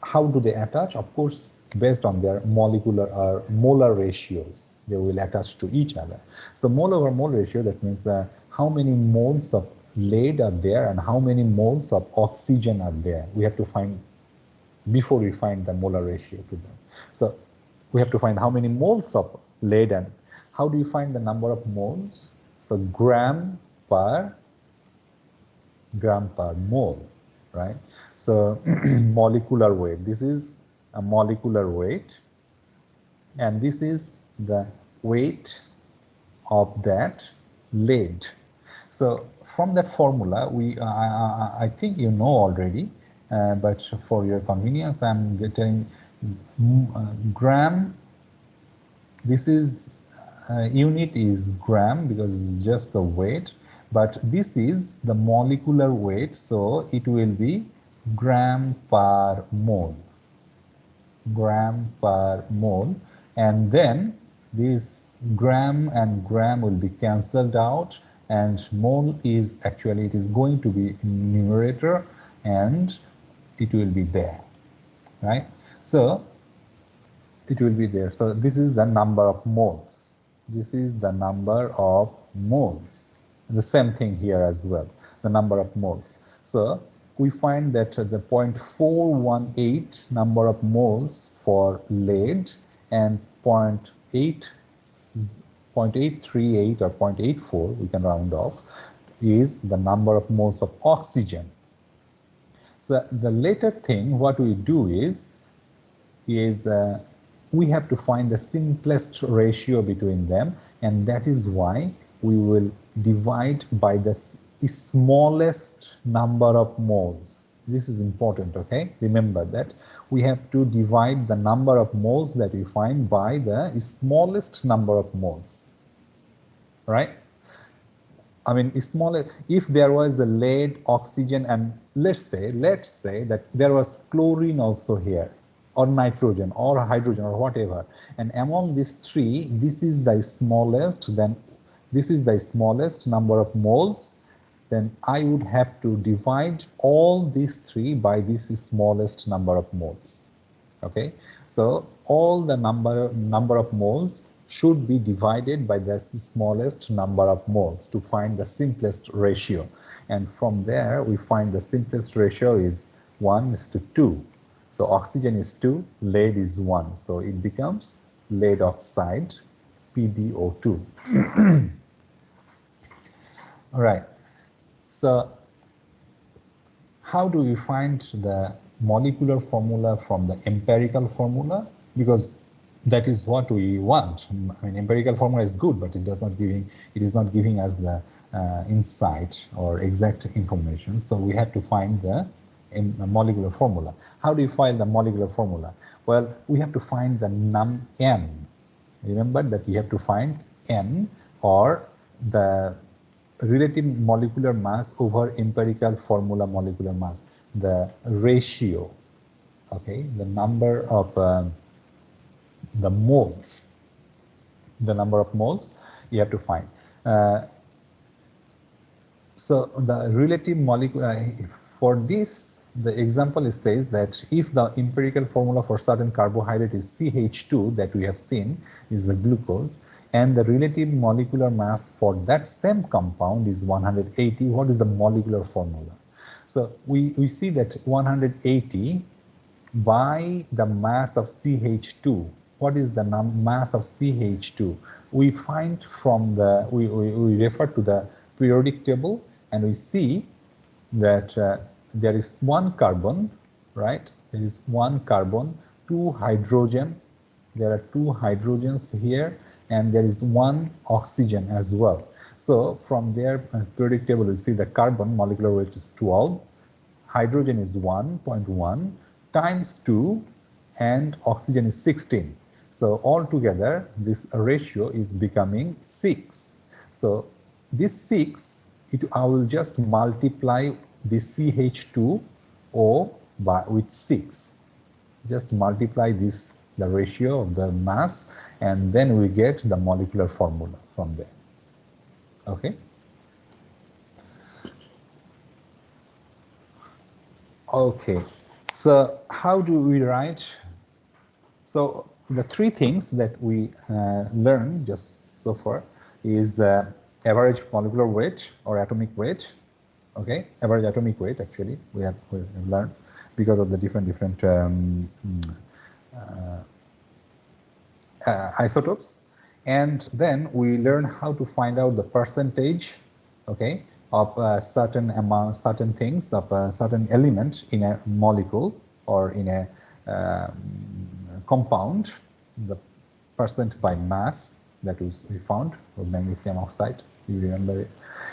how do they attach? Of course, based on their molecular or molar ratios, they will attach to each other. So mole over mole ratio, that means how many moles of lead are there and how many moles of oxygen are there. We have to find before we find the molar ratio to them. So we have to find how many moles of lead, and how do you find the number of moles? So gram per mole, right? So molecular weight, this is a molecular weight, and this is the weight of that lead. So from that formula, I think you know already, but for your convenience, I'm getting gram. This is unit is gram because it's just the weight, but this is the molecular weight, so it will be gram per mole. Gram per mole, and then this gram and gram will be cancelled out, and mole is actually, it is going to be in numerator and it will be there, right? So it will be there. So this is the number of moles. This is the number of moles. The same thing here as well, the number of moles. So we find that the 0.418 number of moles for lead and 0.838 or 0.84, we can round off, is the number of moles of oxygen. So the later thing what we do is we have to find the simplest ratio between them, and that is why we will divide by the smallest number of moles. This is important, okay? Remember that we have to divide the number of moles that we find by the smallest number of moles, right? I mean, if there was a lead, oxygen, and let's say that there was chlorine also here, or nitrogen, or hydrogen, or whatever, and among these three, this is the smallest, then this is the smallest number of moles, then I would have to divide all these three by this smallest number of moles. Okay, so all the number of moles should be divided by the smallest number of moles to find the simplest ratio, and from there we find the simplest ratio is 1:2. So oxygen is 2, lead is 1, so it becomes lead oxide, PbO2. All right, so how do we find the molecular formula from the empirical formula? Because that is what we want. I mean, empirical formula is good, but it is not giving us the insight or exact information. So we have to find the molecular formula. How do you find the molecular formula? Well, we have to find the n. Remember that you have to find n, or the relative molecular mass over empirical formula molecular mass, the ratio, okay, the number of the moles, the number of moles you have to find. So the relative molecular, for this, the example says that if the empirical formula for certain carbohydrate is CH2 that we have seen is the glucose, and the relative molecular mass for that same compound is 180, what is the molecular formula? So we see that 180 by the mass of CH2. What is the mass of CH2? We find from the, we refer to the periodic table, and we see that there is one carbon, right? There is one carbon, two hydrogen. There are two hydrogens here, and there is one oxygen as well. So from their periodic table, we see the carbon molecular weight is 12, hydrogen is 1.1 times 2, and oxygen is 16. So altogether, this ratio is becoming 6. So this 6, I will just multiply this CH2O with 6. Just multiply this, the ratio of the mass, and then we get the molecular formula from there. Okay. Okay. So how do we write? So the three things that we learned just so far is average molecular weight or atomic weight. Okay, average atomic weight actually we have learned because of the different isotopes, and then we learn how to find out the percentage, okay, of certain amount, certain things of a certain element in a molecule or in a compound, the percent by mass that we found of magnesium oxide, you remember it.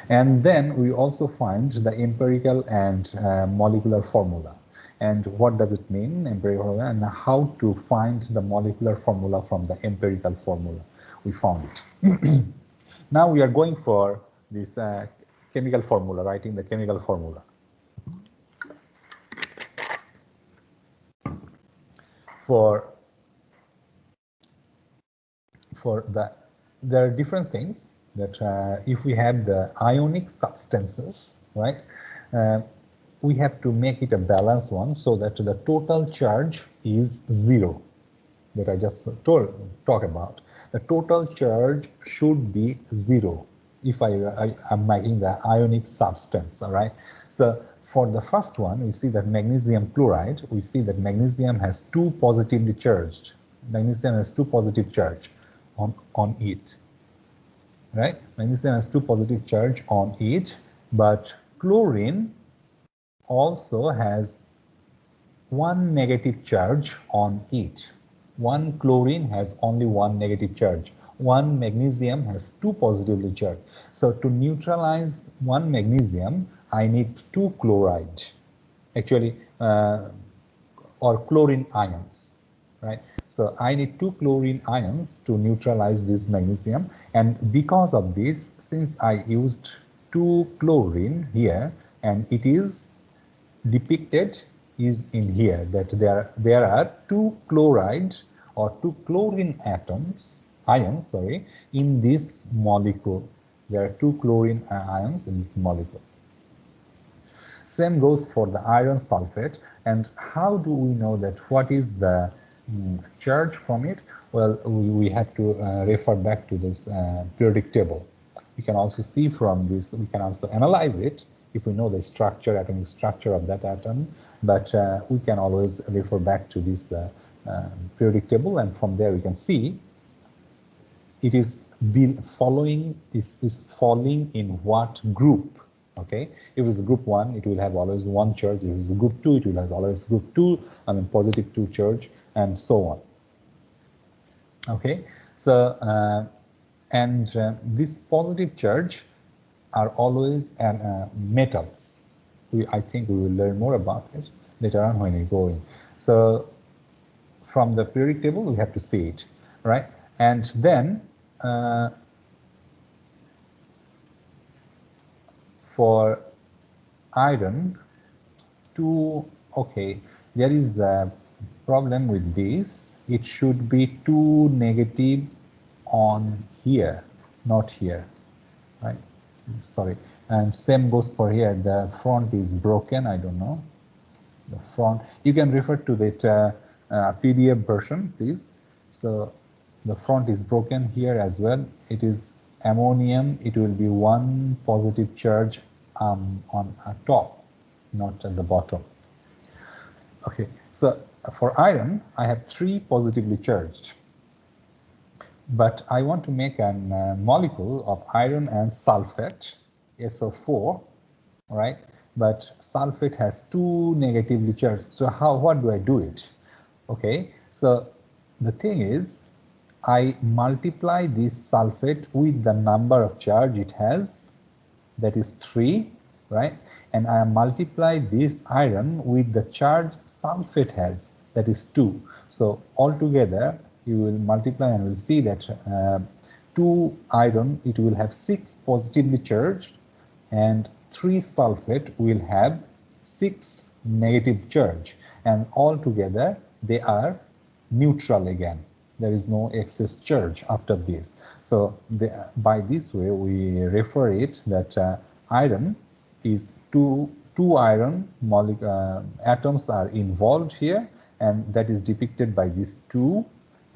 And then we also find the empirical and molecular formula. And what does it mean, empirical formula, and how to find the molecular formula from the empirical formula. We found it. Now we are going for this chemical formula, writing the chemical formula. There are different things that if we have the ionic substances, right, we have to make it a balanced one so that the total charge is 0, that I just talk about. The total charge should be 0 if I am making the ionic substance, all right? So for the first one, we see that magnesium chloride, we see that magnesium has 2 positively charged. Magnesium has 2 positive charge on it, right? Magnesium has 2 positive charge on it, but chlorine also has 1 negative charge on it. One chlorine has only 1 negative charge. One magnesium has 2 positively charged. So to neutralize 1 magnesium, I need 2 chloride, actually, or chlorine ions, right? So I need 2 chlorine ions to neutralize this magnesium. And because of this, since I used 2 chlorine here, and it is depicted is in here that there are 2 chloride or 2 chlorine ions in this molecule. There are 2 chlorine ions in this molecule. Same goes for the iron sulfate. And how do we know that what is the charge from it? Well, we have to refer back to this periodic table. We can also see from this, we can also analyze it if we know the structure, atomic structure of that atom, but we can always refer back to this periodic table, and from there we can see it is falling in what group. Okay, if it's group 1, it will have always 1 charge. If it's group 2, it will have always group 2, I mean positive 2 charge, and so on. Okay, so this positive charge are always metals. I think we will learn more about it later on when we go in. So from the periodic table, we have to see it, right? And then for iron, okay, there is a problem with this. It should be 2 negative on here, not here, right? Sorry. And same goes for here. The front is broken. I don't know. The front. You can refer to that PDF version, please. So the front is broken here as well. It is ammonium. It will be 1 positive charge on top, not at the bottom. Okay. So for iron, I have 3 positively charged. But I want to make a molecule of iron and sulfate, SO4, right? But sulfate has 2 negatively charged. So what do I do it? Okay, so the thing is, I multiply this sulfate with the number of charge it has, that is 3, right? And I multiply this iron with the charge sulfate has, that is 2. So altogether, you will multiply and will see that 2 iron, it will have 6 positively charged, and 3 sulfate will have 6 negative charge, and altogether they are neutral again. There is no excess charge after this. So by this way, we refer it that iron is 2 iron atoms are involved here, and that is depicted by these 2.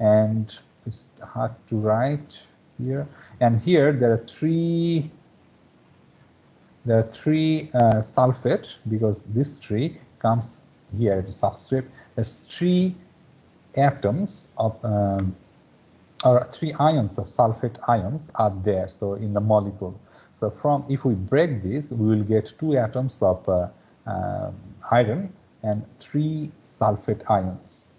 And it's hard to write here. And here there are 3 sulfate, because this 3 comes here at the subscript. There's 3 atoms of or 3 ions of sulfate ions are there, so in the molecule. So if we break this, we will get 2 atoms of iron and 3 sulfate ions.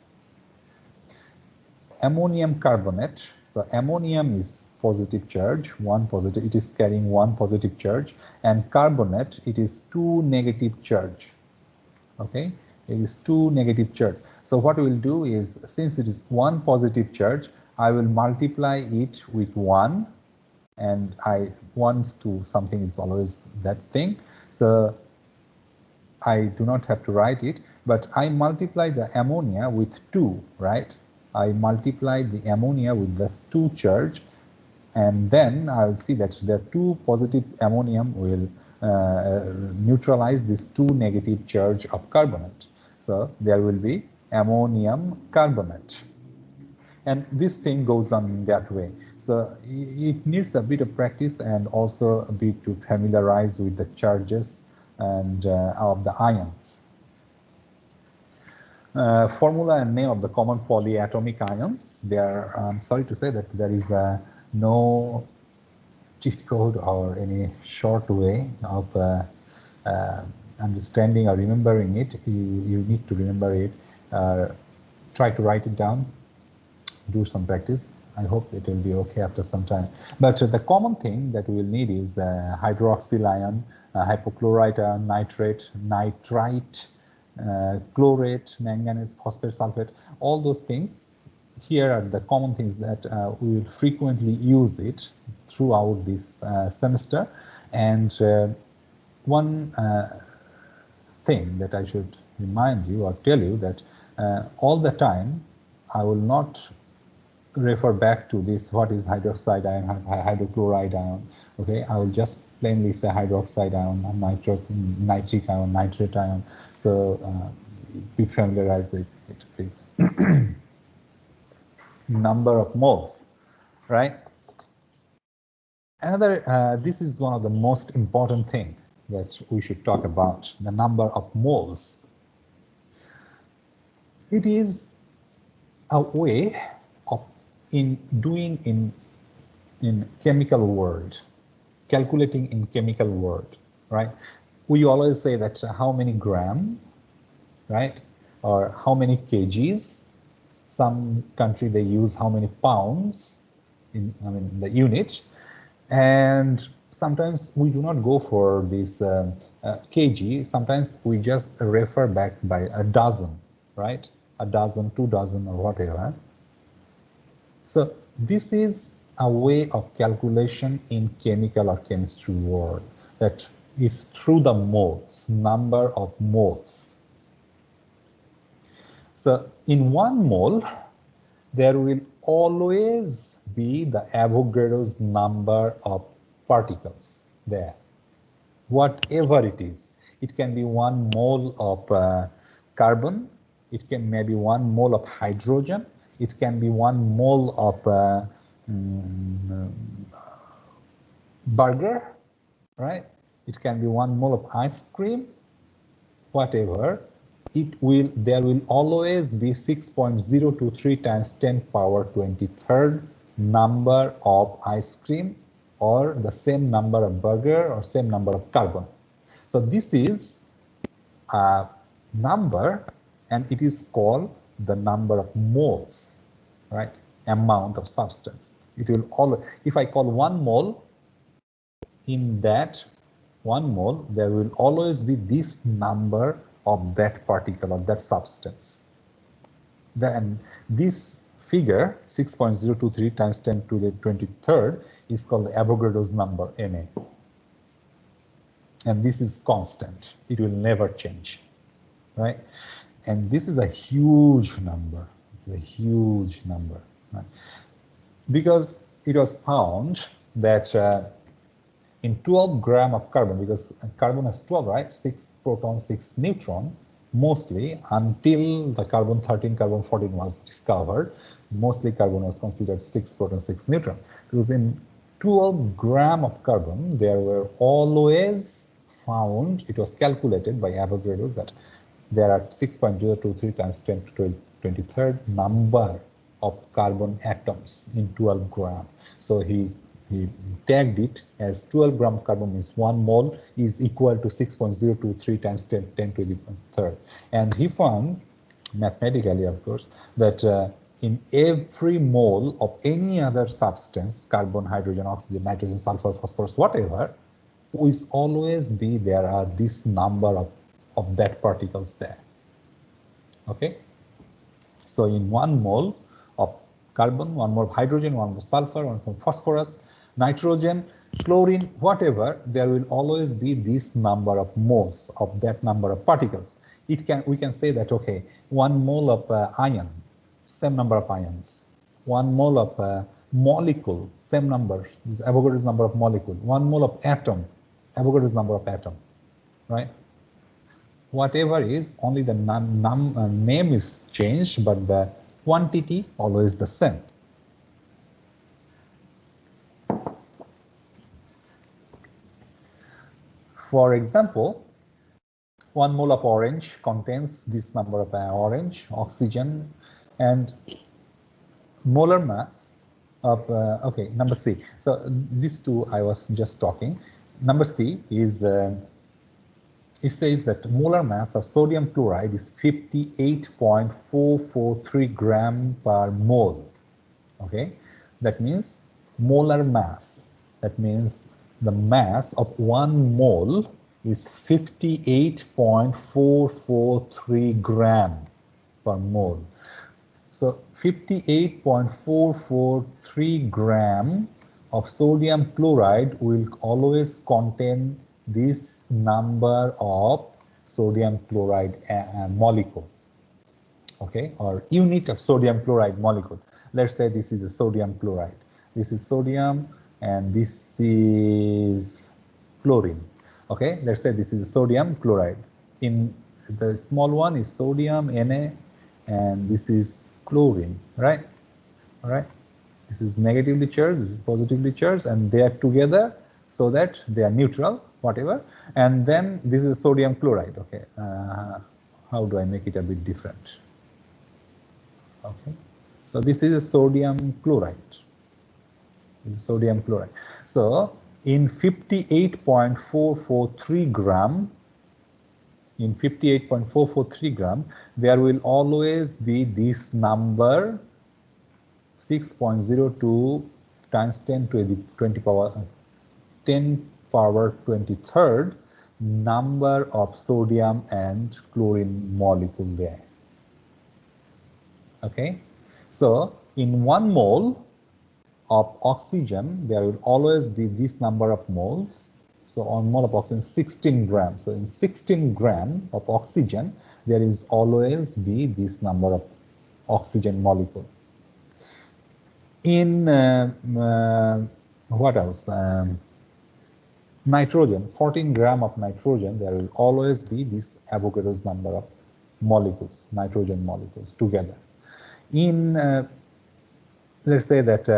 Ammonium carbonate, so ammonium is positive charge, 1 positive, it is carrying 1 positive charge, and carbonate, it is 2 negative charge. Okay, it is 2 negative charge. So what we will do is, since it is 1 positive charge, I will multiply it with 1, and 1 to something is always that thing. So I do not have to write it, but I multiply the ammonia with 2, right? I multiply the ammonia with this 2 charge, and then I will see that the 2 positive ammonium will neutralize this 2 negative charge of carbonate. So there will be ammonium carbonate. And this thing goes on in that way. So it needs a bit of practice and also a bit to familiarize with the charges and of the ions. Formula and name of the common polyatomic ions. There, I'm sorry to say that there is no cheat code or any short way of understanding or remembering it. You need to remember it. Try to write it down. Do some practice. I hope it will be okay after some time. But the common thing that we will need is hydroxyl ion, hypochlorite ion, nitrate, nitrite, chlorate, manganese, phosphate, sulfate, all those things. Here are the common things that we will frequently use it throughout this semester. And one thing that I should remind you or tell you that all the time I will not refer back to this, what is hydroxide ion, hydrochloride ion. Okay, I will just plainly say hydroxide ion, nitric ion, nitrate ion. So be familiarized with it, please. Number of moles, right? Another, this is one of the most important thing that we should talk about, the number of moles. It is a way of doing in chemical world, calculating in chemical world, right? We always say that how many gram, right? Or how many kgs. Some country they use how many pounds in, I mean, the unit. And sometimes we do not go for this kg. Sometimes we just refer back by a dozen, right? A dozen, 2 dozen, or whatever. So this is a way of calculation in chemical or chemistry world, that is through the moles, number of moles. So in 1 mole, there will always be the Avogadro's number of particles there, whatever it is. It can be 1 mole of carbon, it can maybe 1 mole of hydrogen, it can be 1 mole of burger, right? It can be 1 mole of ice cream, whatever. There will always be 6.023 times 10 power 23rd number of ice cream, or the same number of burger, or same number of carbon. So this is a number, and it is called the number of moles, right? Amount of substance. It will always, if I call 1 mole, in that 1 mole, there will always be this number of that particle, of that substance. Then this figure, 6.023 times 10 to the 23rd, is called the Avogadro's number, Na. And this is constant. It will never change, right? And this is a huge number. It's a huge number, right? Because it was found that in 12 gram of carbon, because carbon has 12, right? 6 proton, 6 neutron, mostly, until the carbon 13, carbon 14 was discovered, mostly carbon was considered 6 proton, 6 neutron. Because in 12 gram of carbon, there were always found, it was calculated by Avogadro, that there are 6.023 times 10 to 23rd number of carbon atoms in 12 gram. So he he tagged it as 12 gram carbon means 1 mole is equal to 6.023 times 10 to the third. And he found, mathematically of course, that in every mole of any other substance, carbon, hydrogen, oxygen, nitrogen, sulfur, phosphorus, whatever, will always be there are this number of that particles there. Okay, so in 1 mole of carbon, 1 mole of hydrogen, 1 mole of sulfur, 1 mole of phosphorus, nitrogen, chlorine, whatever, there will always be this number of moles of that number of particles. We can say that, okay, 1 mole of ion, same number of ions. 1 mole of molecule, same number, is Avogadro's number of molecule. 1 mole of atom, Avogadro's number of atom, right? Whatever is, only the name is changed, but the quantity always the same. For example, 1 mole of orange contains this number of orange, oxygen, and molar mass of, okay, number C. So these two I was just talking. Number C is, it says that molar mass of sodium chloride is 58.443 gram per mole. Okay, that means molar mass. That means the mass of 1 mole is 58.443 gram per mole. So 58.443 gram of sodium chloride will always contain this number of sodium chloride molecule, okay, or unit of sodium chloride molecule. Let's say this is a sodium chloride. This is sodium and this is chlorine. Okay, let's say this is a sodium chloride. In the small one is sodium Na, and this is chlorine, right? All right. This is negatively charged, this is positively charged, and they are together so that they are neutral, whatever. And then this is sodium chloride. Okay, how do I make it a bit different? Okay, so this is a sodium chloride. This is sodium chloride. So in 58.443 gram, there will always be this number 6.02 times 10 to the 20 power 23rd number of sodium and chlorine molecule there. Okay, so in 1 mole of oxygen, there will always be this number of moles. So on mole of oxygen, 16 grams. So in 16 gram of oxygen, there is always be this number of oxygen molecule. In what else? Nitrogen, 14 gram of nitrogen, there will always be this Avogadro's number of molecules, nitrogen molecules together. In, let's say that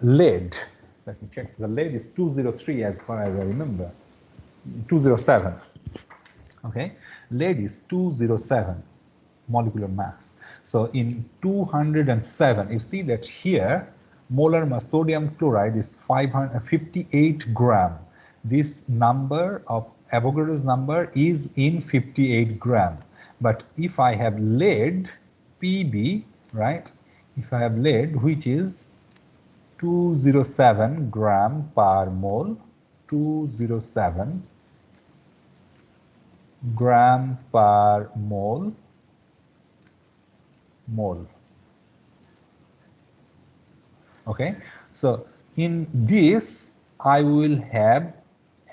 lead, let me check, the lead is 203 as far as I remember, 207, okay? Lead is 207 molecular mass. So in 207, you see that here, molar mass sodium chloride is 558 gram. This number of Avogadro's number is in 58 gram. But if I have lead, Pb, right? If I have lead, which is 207 gram per mole, 207 gram per mole. Okay, so in this I will have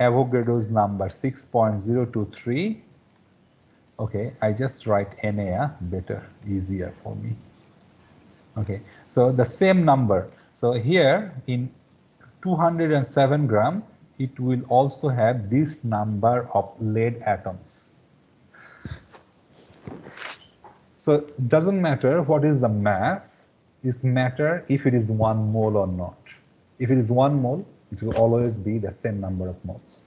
Avogadro's number 6.023. Okay, I just write Na, better, easier for me. Okay, so the same number. So here in 207 gram, it will also have this number of lead atoms. So it doesn't matter what is the mass, it matters if it is 1 mole or not. If it is 1 mole, it will always be the same number of moles,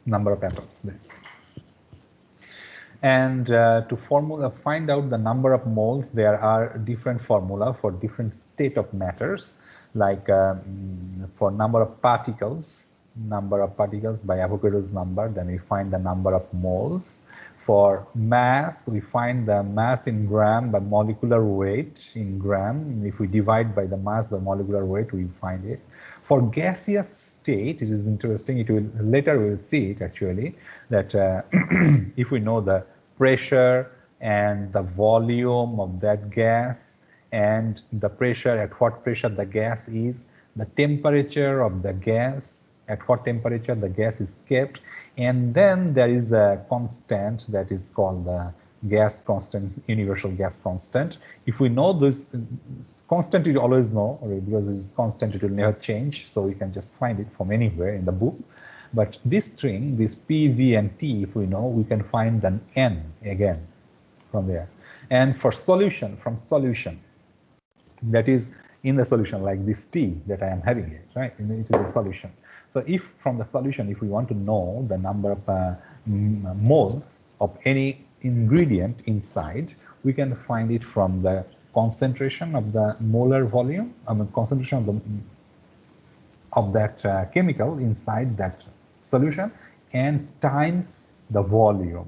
number of atoms there. And to find out the number of moles, there are different formula for different state of matters. like for number of particles by Avogadro's number, then we find the number of moles. For mass, we find the mass in gram by molecular weight in gram. If we divide by the mass by molecular weight, we find it. For gaseous state, it is interesting. It will later we'll see it actually that if we know the pressure and the volume of that gas and the pressure, at what pressure the gas is, the temperature of the gas, at what temperature the gas is kept, and then there is a constant that is called the gas constant, universal gas constant. If we know this constant, you always know, because it's constant, it will never change, so we can just find it from anywhere in the book. But this string, this P, V, and T, if we know, we can find an N again from there. And for solution, from solution, that is in the solution, like this T that I am having it, right? It is a solution. So if from the solution, if we want to know the number of moles of any ingredient inside, we can find it from the concentration of the molar volume, concentration of that chemical inside that solution, and times the volume.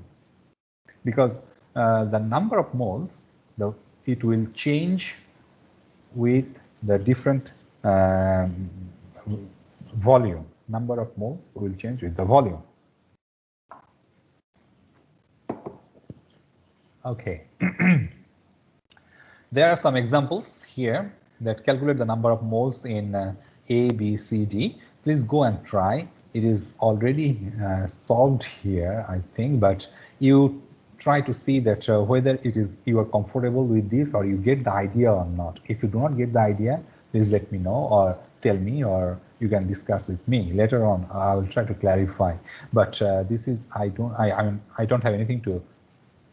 Because the number of moles, it will change with the different volume. Number of moles will change with the volume. Okay. There are some examples here that calculate the number of moles in A, B, C, D. Please go and try. It is already solved here, I think, but you try to see that whether it is you are comfortable with this or you get the idea or not. If you do not get the idea, please let me know or tell me, or you can discuss with me later on. I will try to clarify. But this is I don't have anything to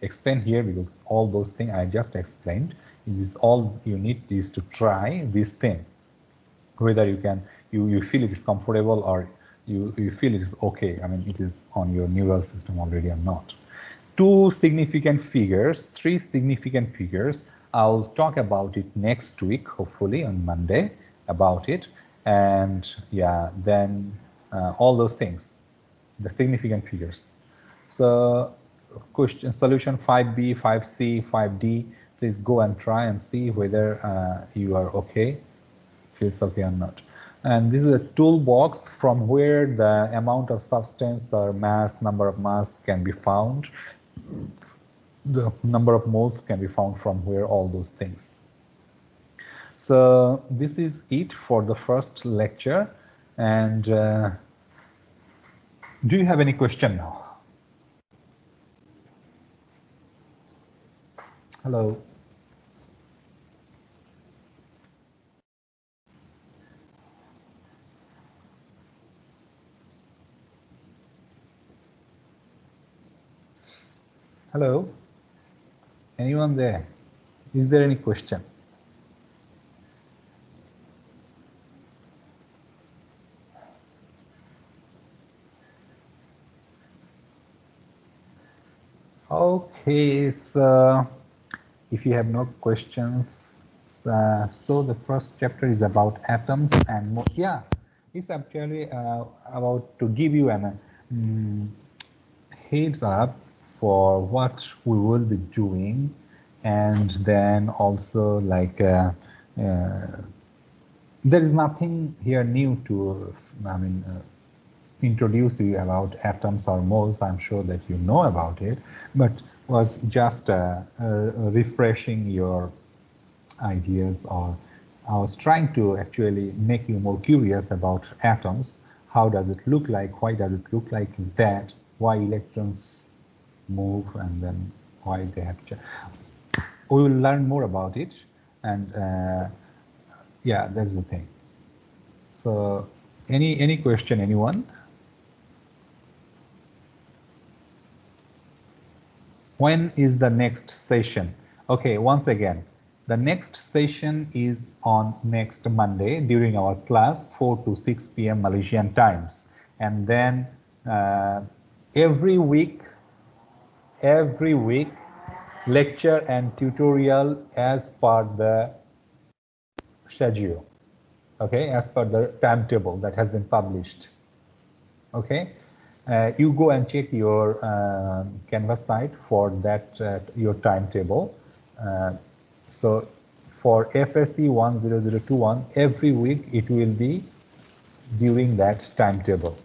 explain here, because all those things I just explained. It is all you need is to try this thing, whether you can you feel it is comfortable or you feel it is okay. I mean, it is on your neural system already or not. 2 significant figures, 3 significant figures. I'll talk about it next week, hopefully on Monday, about it. And yeah, then all those things, the significant figures. So question solution 5B, 5C, 5D. Please go and try and see whether you are okay, feels okay or not. And this is a toolbox from where the amount of substance or mass, number of mass can be found. The number of moles can be found from where, all those things. So this is it for the first lecture. And do you have any question now? Hello. Hello. Anyone there? Is there any question? Okay, so if you have no questions, so the first chapter is about atoms and more. Yeah, it's actually about to give you an heads up for what we will be doing, and then also like there is nothing here new to introduce you about atoms or moles. I'm sure that you know about it, but was just refreshing your ideas, or I was trying to actually make you more curious about atoms. How does it look like? Why does it look like that? Why electrons move, and then why they have to. We will learn more about it, and yeah, that's the thing. So any question, anyone? When is the next session? Okay, once again, the next session is on next Monday during our class, 4 to 6 p.m. Malaysian times. And then every week, lecture and tutorial as per the schedule. okay, as per the timetable that has been published. Okay, you go and check your Canvas site for that your timetable. So for FSC 10021, every week it will be during that timetable.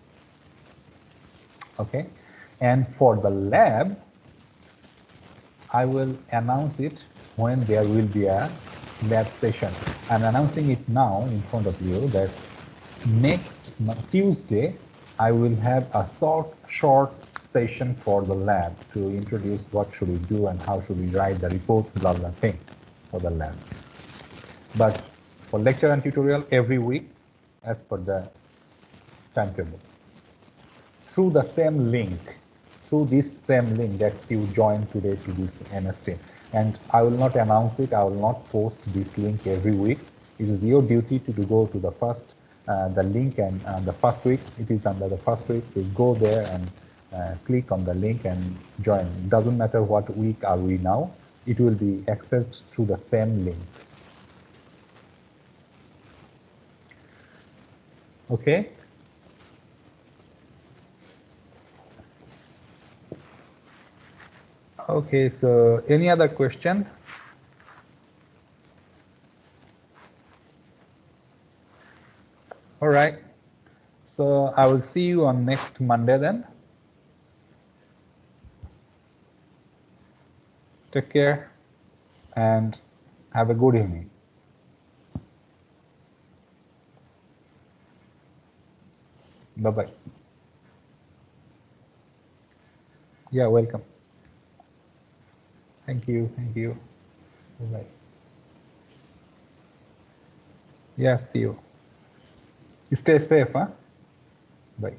Okay, and for the lab, I will announce it when there will be a lab session. I'm announcing it now in front of you that next Tuesday, I will have a short session for the lab to introduce what should we do and how should we write the report, blah, blah thing for the lab. But for lecture and tutorial every week as per the timetable. Through the same link, through this same link that you joined today to this MS Team. And I will not announce it, I will not post this link every week. It is your duty to go to the first, the link and the first week, it is under the first week, please go there and click on the link and join. It doesn't matter what week are we now, it will be accessed through the same link. Okay. Okay, so any other question? All right. So I will see you on next Monday then. Take care and have a good evening. Bye-bye. Yeah, welcome. Thank you. Thank you. Bye-bye. Yeah, see you. Stay safe, huh? Bye.